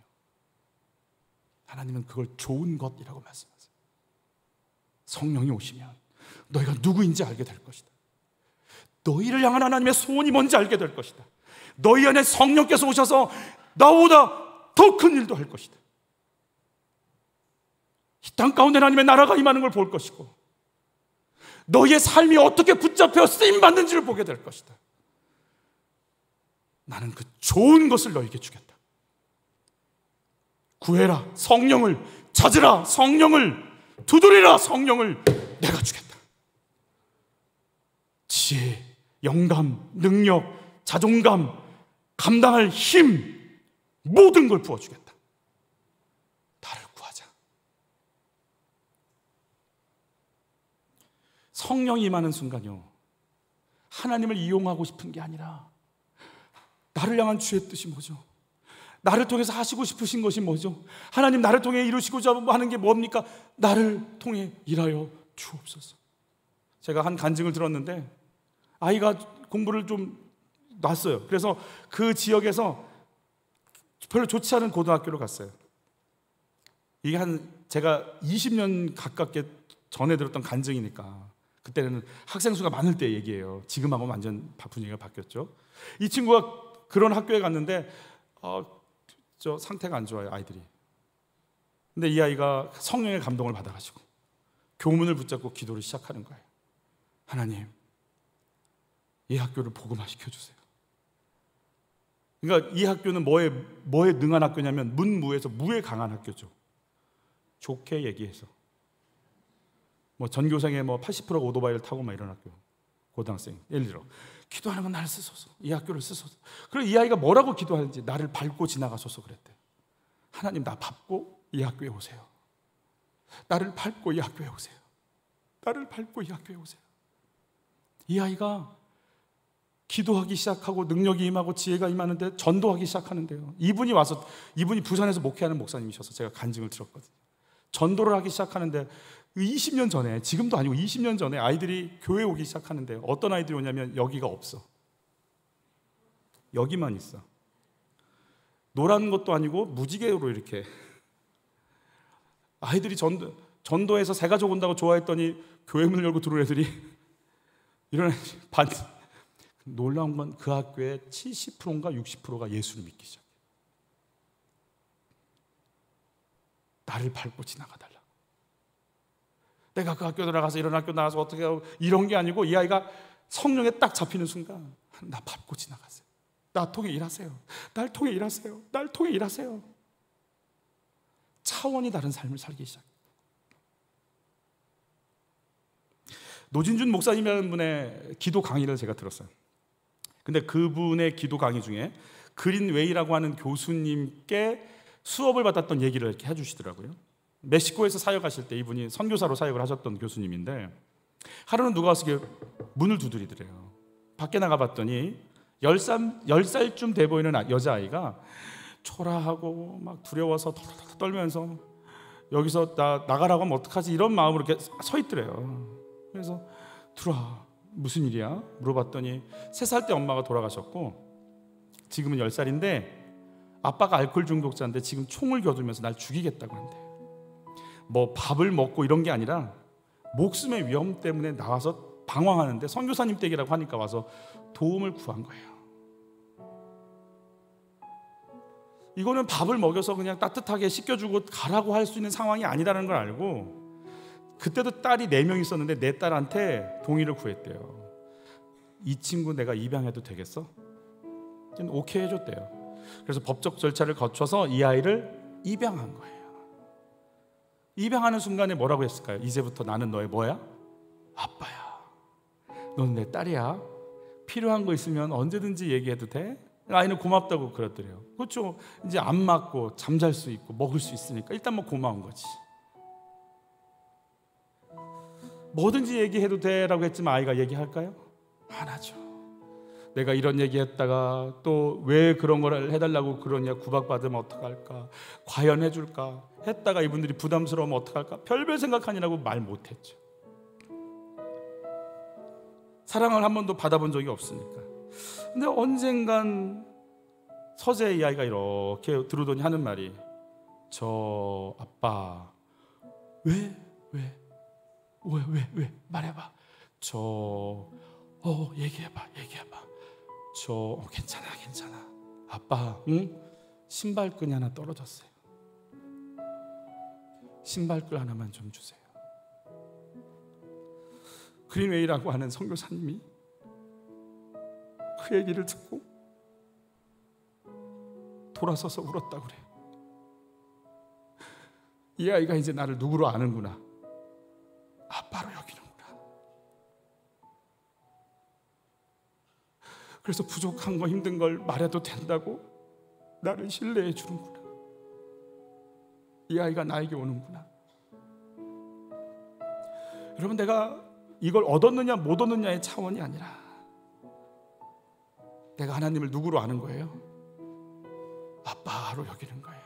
하나님은 그걸 좋은 것이라고 말씀하세요. 성령이 오시면 너희가 누구인지 알게 될 것이다. 너희를 향한 하나님의 소원이 뭔지 알게 될 것이다. 너희 안에 성령께서 오셔서 나보다 더 큰 일도 할 것이다. 이 땅 가운데 하나님의 나라가 임하는 걸 볼 것이고, 너희의 삶이 어떻게 붙잡혀 쓰임받는지를 보게 될 것이다. 나는 그 좋은 것을 너희에게 주겠다. 구해라 성령을, 찾으라 성령을, 두드리라 성령을 내가 주겠다. 지혜, 영감, 능력, 자존감, 감당할 힘, 모든 걸 부어주겠다. 나를 구하자. 성령이 임하는 순간요, 하나님을 이용하고 싶은 게 아니라 나를 향한 주의 뜻이 뭐죠? 나를 통해서 하시고 싶으신 것이 뭐죠? 하나님 나를 통해 이루시고자 하는 게 뭡니까? 나를 통해 일하여 주옵소서. 제가 한 간증을 들었는데 아이가 공부를 좀 놨어요. 그래서 그 지역에서 별로 좋지 않은 고등학교로 갔어요. 이게 제가 20년 가깝게 전에 들었던 간증이니까 그때는 학생 수가 많을 때 얘기예요. 지금하고 완전 분위기가 바뀌었죠. 이 친구가 그런 학교에 갔는데 저 상태가 안 좋아요, 아이들이. 근데 이 아이가 성령의 감동을 받아가지고 교문을 붙잡고 기도를 시작하는 거예요. 하나님, 이 학교를 복음화 시켜주세요. 그러니까 이 학교는 뭐에 능한 학교냐면 문무에서 무에 강한 학교죠. 좋게 얘기해서 뭐 전교생의 80%가 오토바이를 타고 막 이런 학교. 고등학생 예를 들어 기도하는 건 나를 쓰소서, 이 학교를 쓰소서. 그리고 이 아이가 뭐라고 기도하는지, 나를 밟고 지나가소서 그랬대. 하나님, 나 밟고 이 학교에 오세요. 나를 밟고 이 학교에 오세요. 나를 밟고 이 학교에 오세요. 이 아이가 기도하기 시작하고 능력이 임하고 지혜가 임하는데 전도하기 시작하는데요. 이분이 부산에서 목회하는 목사님이셔서 제가 간증을 들었거든요. 전도를 하기 시작하는데 20년 전에, 지금도 아니고 20년 전에 아이들이 교회에 오기 시작하는데 어떤 아이들이 오냐면 여기가 없어. 여기만 있어. 노란 것도 아니고 무지개로 이렇게. 아이들이 전도해서 새 가족 온다고 좋아했더니 교회 문을 열고 들어온 애들이 이런 놀라운 건 그 학교의 70%인가 60%가 예수를 믿기 시작해. 나를 밟고 지나가달라. 내가 그 학교 들어가서 이런 학교 나와서 어떻게 하고 이런 게 아니고, 이 아이가 성령에 딱 잡히는 순간 나 밟고 지나가세요. 나 통해 일하세요. 날 통해 일하세요. 날 통해 일하세요. 차원이 다른 삶을 살기 시작해요. 노진준 목사님이라는 분의 기도 강의를 제가 들었어요. 근데 그분의 기도 강의 중에 그린웨이라고 하는 교수님께 수업을 받았던 얘기를 이렇게 해주시더라고요. 멕시코에서 사역하실 때 이분이 선교사로 사역을 하셨던 교수님인데, 하루는 누가 와서 문을 두드리더래요. 밖에 나가봤더니 10살쯤 돼 보이는 여자아이가 초라하고 막 두려워서 덜덜덜 떨면서 여기서 나가라고 하면 어떡하지 이런 마음으로 이렇게 서 있더래요. 그래서 들어와, 무슨 일이야? 물어봤더니 3살 때 엄마가 돌아가셨고 지금은 10살인데 아빠가 알코올 중독자인데 지금 총을 겨두면서 날 죽이겠다고 한대. 뭐 밥을 먹고 이런 게 아니라 목숨의 위험 때문에 나와서 방황하는데 선교사님 댁이라고 하니까 와서 도움을 구한 거예요. 이거는 밥을 먹여서 그냥 따뜻하게 씻겨주고 가라고 할 수 있는 상황이 아니라는 걸 알고, 그때도 딸이 4명 있었는데 내 딸한테 동의를 구했대요. 이 친구 내가 입양해도 되겠어? 오케이 해줬대요. 그래서 법적 절차를 거쳐서 이 아이를 입양한 거예요. 입양하는 순간에 뭐라고 했을까요? 이제부터 나는 너의 뭐야? 아빠야. 너는 내 딸이야. 필요한 거 있으면 언제든지 얘기해도 돼? 아이는 고맙다고 그러더래요. 그렇죠. 이제 안 맞고 잠잘 수 있고 먹을 수 있으니까 일단 뭐 고마운 거지. 뭐든지 얘기해도 돼라고 했지만 아이가 얘기할까요? 안 하죠. 내가 이런 얘기했다가 또 왜 그런 걸 해달라고 그러냐, 구박받으면 어떡할까, 과연 해줄까 했다가 이분들이 부담스러우면 어떡할까, 별별 생각하니라고 말 못했죠. 사랑을 한 번도 받아본 적이 없으니까. 근데 언젠간 서재에 이 아이가 이렇게 들어오더니 하는 말이, 저 아빠 왜 말해봐. 저 얘기해봐. 괜찮아. 아빠, 응? 신발끈이 하나 떨어졌어요. 신발끈 하나만 좀 주세요. 그린웨이라고 하는 선교사님이 그 얘기를 듣고 돌아서서 울었다 그래. 이 아이가 이제 나를 누구로 아는구나. 아빠로 여기는구나. 그래서 부족한 거 힘든 걸 말해도 된다고 나를 신뢰해 주는구나. 이 아이가 나에게 오는구나. 여러분, 내가 이걸 얻었느냐 못 얻느냐의 차원이 아니라 내가 하나님을 누구로 아는 거예요? 아빠로 여기는 거예요.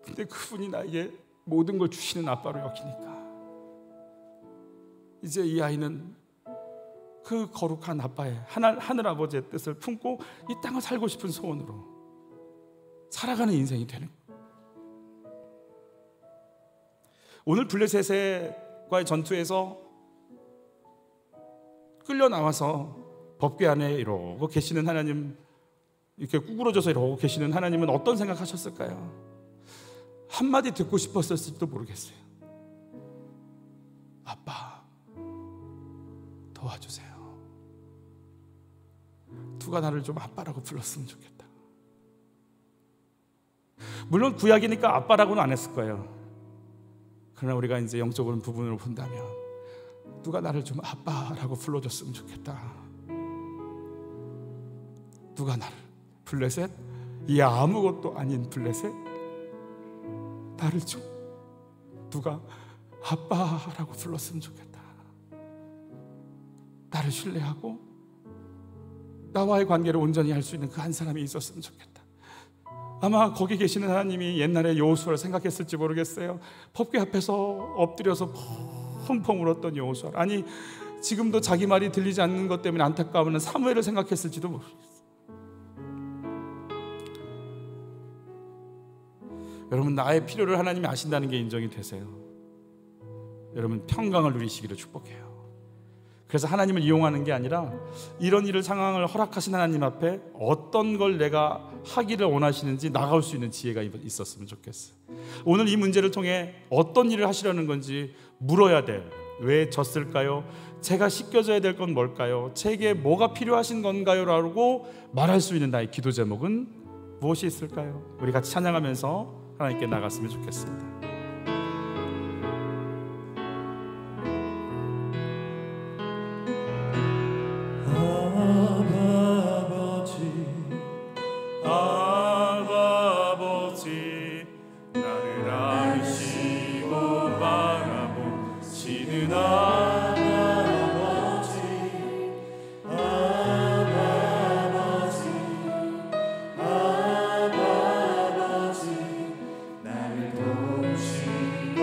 근데 그분이 나에게 모든 걸 주시는 아빠로 여기니까 이제 이 아이는 그 거룩한 아빠의 하늘 아버지의 뜻을 품고 이 땅을 살고 싶은 소원으로 살아가는 인생이 되는 거예요. 오늘 블레셋과의 전투에서 끌려 나와서 법궤 안에 이러고 계시는 하나님, 이렇게 구부러져서 이러고 계시는 하나님은 어떤 생각하셨을까요? 한마디 듣고 싶었을지도 모르겠어요. 아빠, 도와주세요. 누가 나를 좀 아빠라고 불렀으면 좋겠다. 물론 구약이니까 아빠라고는 안 했을 거예요. 그러나 우리가 이제 영적인 부분으로 본다면 누가 나를 좀 아빠라고 불러줬으면 좋겠다. 누가 나를, 블레셋? 이 아무것도 아닌 블레셋? 나를 좀 누가 아빠라고 불렀으면 좋겠다. 나를 신뢰하고 나와의 관계를 온전히 할 수 있는 그 한 사람이 있었으면 좋겠다. 아마 거기 계시는 하나님이 옛날에 여호수아를 생각했을지 모르겠어요. 법궤 앞에서 엎드려서 펑펑 울었던 여호수아, 아니 지금도 자기 말이 들리지 않는 것 때문에 안타까워하는 사무엘을 생각했을지도 모르겠어요. 여러분, 나의 필요를 하나님이 아신다는 게 인정이 되세요. 여러분, 평강을 누리시기를 축복해요. 그래서 하나님을 이용하는 게 아니라 이런 일을 상황을 허락하신 하나님 앞에 어떤 걸 내가 하기를 원하시는지 나가올 수 있는 지혜가 있었으면 좋겠어요. 오늘 이 문제를 통해 어떤 일을 하시려는 건지 물어야 돼요. 왜 졌을까요? 제가 씻겨져야 될 건 뭘까요? 제게 뭐가 필요하신 건가요? 라고 말할 수 있는 나의 기도 제목은 무엇이 있을까요? 우리 같이 찬양하면서 하나님께 나갔으면 좋겠습니다. 아버지, 나를 아시고 바라보시는 나를 도우시고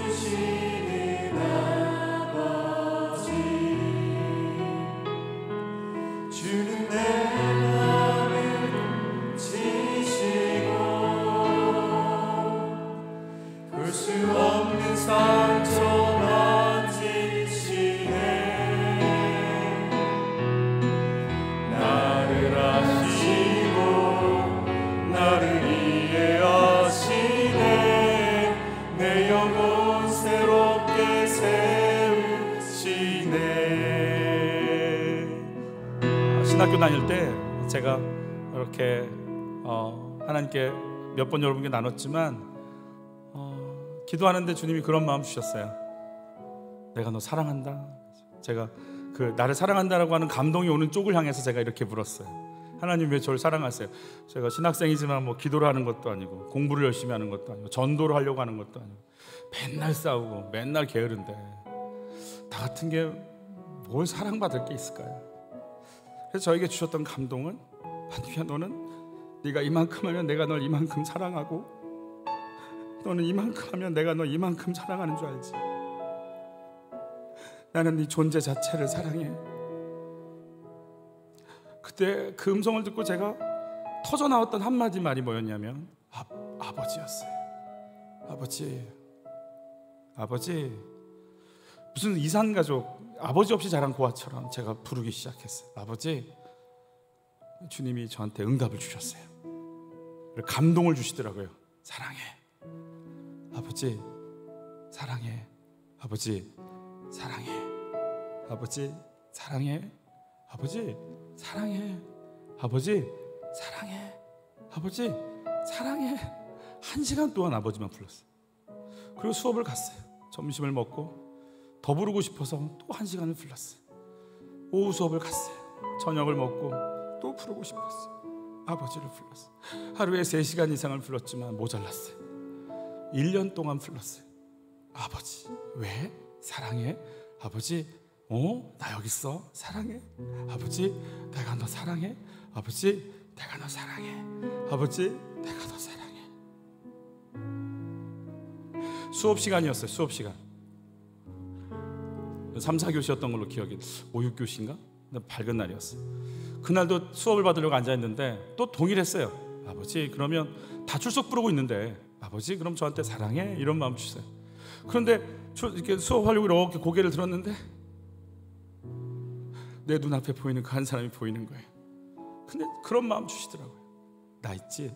힘주시는 아버지, 주는 내 맘을 지시고 볼 수 없는 상처 만지시네. 나를 아시고 나를 이해하시네. 내 영혼 새롭게 세우시네. 신학교 다닐 때 제가 이렇게 하나님께 몇 번 여러분께 나눴지만 기도하는데 주님이 그런 마음 주셨어요. 내가 너 사랑한다. 제가 그 나를 사랑한다라고 하는 감동이 오는 쪽을 향해서 제가 이렇게 물었어요. 하나님 왜 저를 사랑하세요? 제가 신학생이지만 뭐 기도를 하는 것도 아니고 공부를 열심히 하는 것도 아니고 전도를 하려고 하는 것도 아니고 맨날 싸우고 맨날 게으른데 나 같은 게 뭘 사랑받을 게 있을까요? 그래서 저에게 주셨던 감동은, 하나님이야, 너는 네가 이만큼 하면 내가 널 이만큼 사랑하고, 너는 이만큼 하면 내가 널 이만큼 사랑하는 줄 알지. 나는 네 존재 자체를 사랑해. 그때 그 음성을 듣고 제가 터져 나왔던 한마디 말이 뭐였냐면 아버지였어요. 아버지 무슨 이산가족 아버지 없이 자란 고아처럼 제가 부르기 시작했어요. 아버지. 주님이 저한테 응답을 주셨어요. 감동을 주시더라고요. 사랑해 아버지, 사랑해 아버지, 사랑해 아버지, 사랑해 아버지, 사랑해 아버지, 사랑해 아버지, 사랑해. 1시간 동안 아버지만 불렀어요. 그리고 수업을 갔어요. 점심을 먹고 더 부르고 싶어서 또 1시간을 불렀어요. 오후 수업을 갔어요. 저녁을 먹고 또 부르고 싶었어요. 아버지를 불렀어요. 하루에 3시간 이상을 불렀지만 모자랐어요. 1년 동안 불렀어요. 아버지, 왜? 사랑해 아버지. 나 여기 있어. 사랑해 아버지. 내가 너 사랑해 아버지. 내가 너 사랑해 아버지. 내가 너 사랑해. 수업 시간이었어요. 수업 시간 3, 4교시였던 걸로 기억이. 5, 6교시인가? 밝은 날이었어요. 그날도 수업을 받으려고 앉아있는데 또 동일했어요. 아버지, 그러면 다 출석 부르고 있는데 아버지, 그럼 저한테 사랑해? 이런 마음 주세요. 그런데 이렇게 수업하려고 이렇게 고개를 들었는데 내 눈앞에 보이는 그 한 사람이 보이는 거예요. 근데 그런 마음 주시더라고요. 나 있지?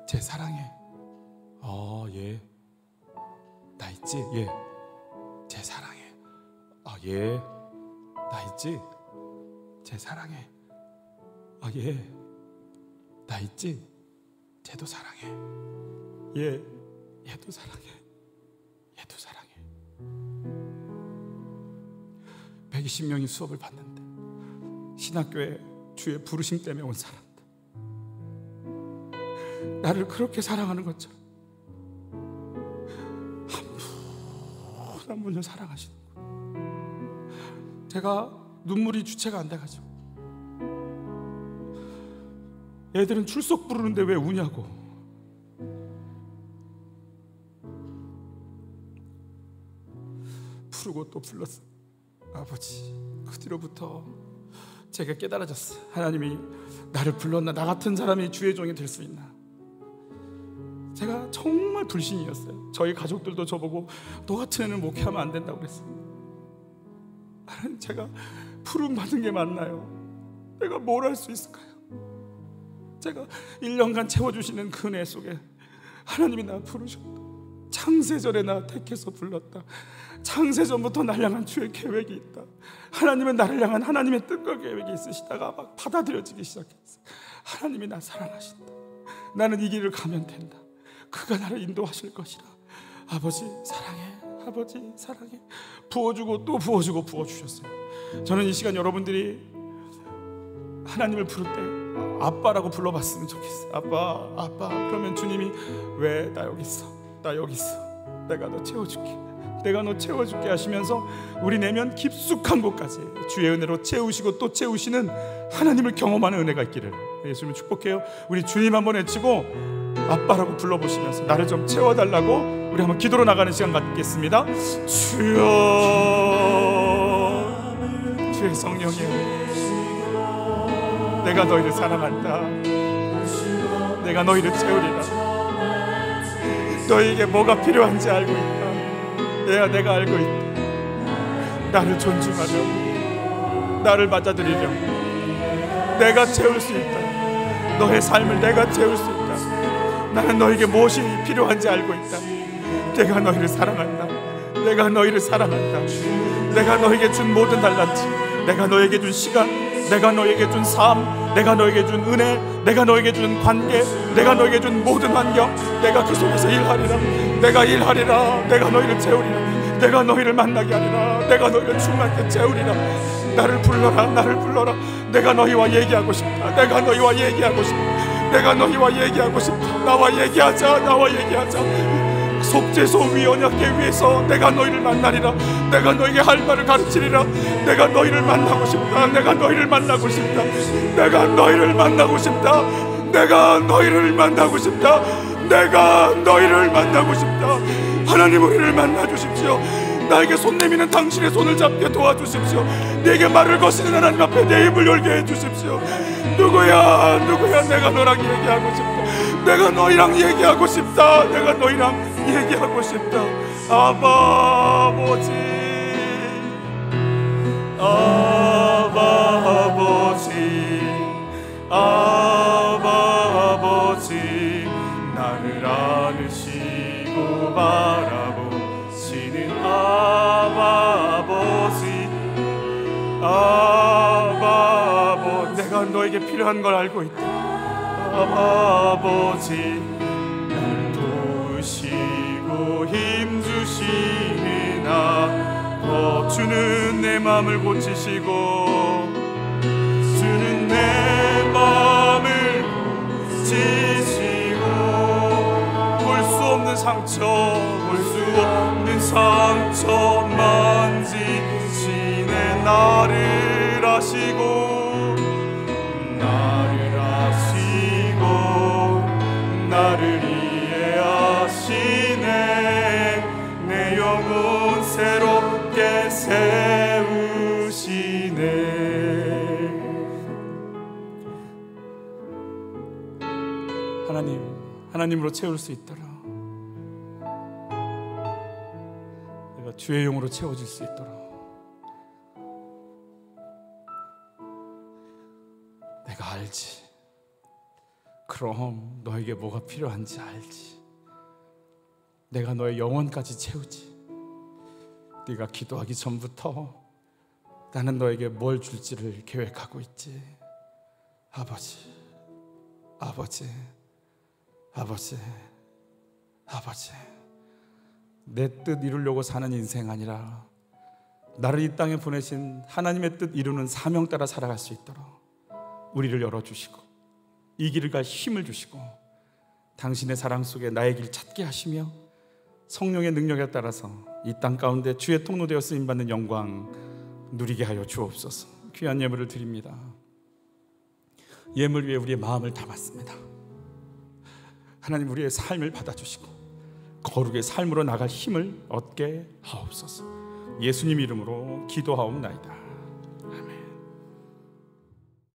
쟤 사랑해. 예. 나 있지? 예. 쟤 사랑해. 예. 나 있지? 쟤 사랑해. 예. 나 있지? 쟤도 사랑해. 예. 얘도 사랑해. 얘도 사랑해. 120명이 수업을 받는데 신학교에 주의 부르심 때문에 온 사람들, 나를 그렇게 사랑하는 것처럼 한 분을 사랑하시는 거예요. 제가 눈물이 주체가 안 돼가지고 애들은 출석 부르는데 왜 우냐고. 부르고 또 불렀어. 아버지, 그 뒤로부터 제가 깨달아졌어. 하나님이 나를 불렀나? 나 같은 사람이 주의 종이 될 수 있나? 제가 정말 불신이었어요. 저희 가족들도 저보고 너 같은 애는 목회하면 안 된다고 그랬어요. 하나님, 제가 부름 받은 게 맞나요? 내가 뭘 할 수 있을까요? 제가 1년간 채워주시는 그 은혜 속에 하나님이 나 부르셨다. 창세전에 나 택해서 불렀다. 창세전부터 나를 향한 주의 계획이 있다. 하나님은 나를 향한 하나님의 뜻과 계획이 있으시다가 막 받아들여지기 시작했어. 하나님이 나 사랑하신다. 나는 이 길을 가면 된다. 그가 나를 인도하실 것이라. 아버지 사랑해. 아버지 사랑해. 부어주고 또 부어주고 부어주셨어요. 저는 이 시간 여러분들이 하나님을 부를 때 아빠라고 불러봤으면 좋겠어요. 아빠, 아빠. 그러면 주님이 왜 나 여기 있어? 나 여기 있어. 내가 너 채워줄게. 내가 너 채워줄게 하시면서 우리 내면 깊숙한 곳까지 주의 은혜로 채우시고 또 채우시는 하나님을 경험하는 은혜가 있기를 예수님 축복해요. 우리 주님 한번 외치고 아빠라고 불러보시면서 나를 좀 채워달라고 우리 한번 기도로 나가는 시간 갖겠습니다. 주여, 주의 성령이여, 내가 너희를 사랑한다. 내가 너희를 채우리라. 너희에게 뭐가 필요한지 알고 있다. 내가 알고 있다. 나를 존중하려, 나를 받아들이려. 내가 채울 수 있다. 너의 삶을 내가 채울 수 있다. 나는 너에게 무엇이 필요한지 알고 있다. 내가 너희를 사랑한다. 내가 너희를 사랑한다. 내가 너에게 준 모든 달란트, 내가 너에게 준 시간, 내가 너에게 준 삶, 내가 너에게 준 은혜, 내가 너에게 준 관계, 내가 너에게 준 모든 환경, 내가 그 속에서 일하리라. 내가 일하리라. 내가 너희를 채우리라. 내가 너희를 만나게 하리라. 내가 너희를 충만케 채우리라. 나를 불러라. 나를 불러라. 내가 너희와 얘기하고 싶다. 내가 너희와 얘기하고 싶다. 내가 너희와 얘기하고 싶다. 나와 얘기하자. 나와 얘기하자. 속죄소 위 언약궤 위에서 내가 너희를 만나리라. 내가 너에게 할 말을 가르치리라. 내가 너희를 만나고 싶다. 내가 너희를 만나고 싶다. 내가 너희를 만나고 싶다. 내가 너희를 만나고 싶다. 내가 너희를 만나고 싶다. 하나님, 우리를 만나주십시오. 나에게 손 내미는 당신의 손을 잡게 도와주십시오. 내게 말을 거시는 하나님 앞에 내 입을 열게 해주십시오. 누구야, 누구야. 내가 너랑 얘기하고 싶다. 내가 너희랑 얘기하고 싶다. 내가 너희랑 얘기하고 싶다. 아버지, 아바 아버지, 아바 아버지, 나를 안으시고 바라보시는 아바 아버지, 아바 아버지, 내가 너에게 필요한 걸 알고 있다. 아바 아버지, 날 도우시고 힘주시는 아버, 주는 내 마음을 고치시고, 주는 내 마음을 고치시고, 볼 수 없는 상처, 볼 수 없는 상처 만지시네. 나를 아시고, 나를 아시고, 나를 이해하시네. 내 영혼 새롭게 세우시네. 하나님으로 채울 수 있도록, 내가 주의 영으로 채워질 수 있도록, 내가 알지. 그럼 너에게 뭐가 필요한지 알지. 내가 너의 영혼까지 채우지. 네가 기도하기 전부터 나는 너에게 뭘 줄지를 계획하고 있지. 아버지, 아버지, 아버지, 아버지, 내 뜻 이루려고 사는 인생 아니라 나를 이 땅에 보내신 하나님의 뜻 이루는 사명 따라 살아갈 수 있도록 우리를 열어주시고 이 길을 갈 힘을 주시고 당신의 사랑 속에 나의 길 찾게 하시며 성령의 능력에 따라서 이 땅 가운데 주의 통로되어 쓰임받는 영광 누리게 하여 주옵소서. 귀한 예물을 드립니다. 예물 위에 우리의 마음을 담았습니다. 하나님, 우리의 삶을 받아주시고 거룩의 삶으로 나갈 힘을 얻게 하옵소서. 예수님 이름으로 기도하옵나이다.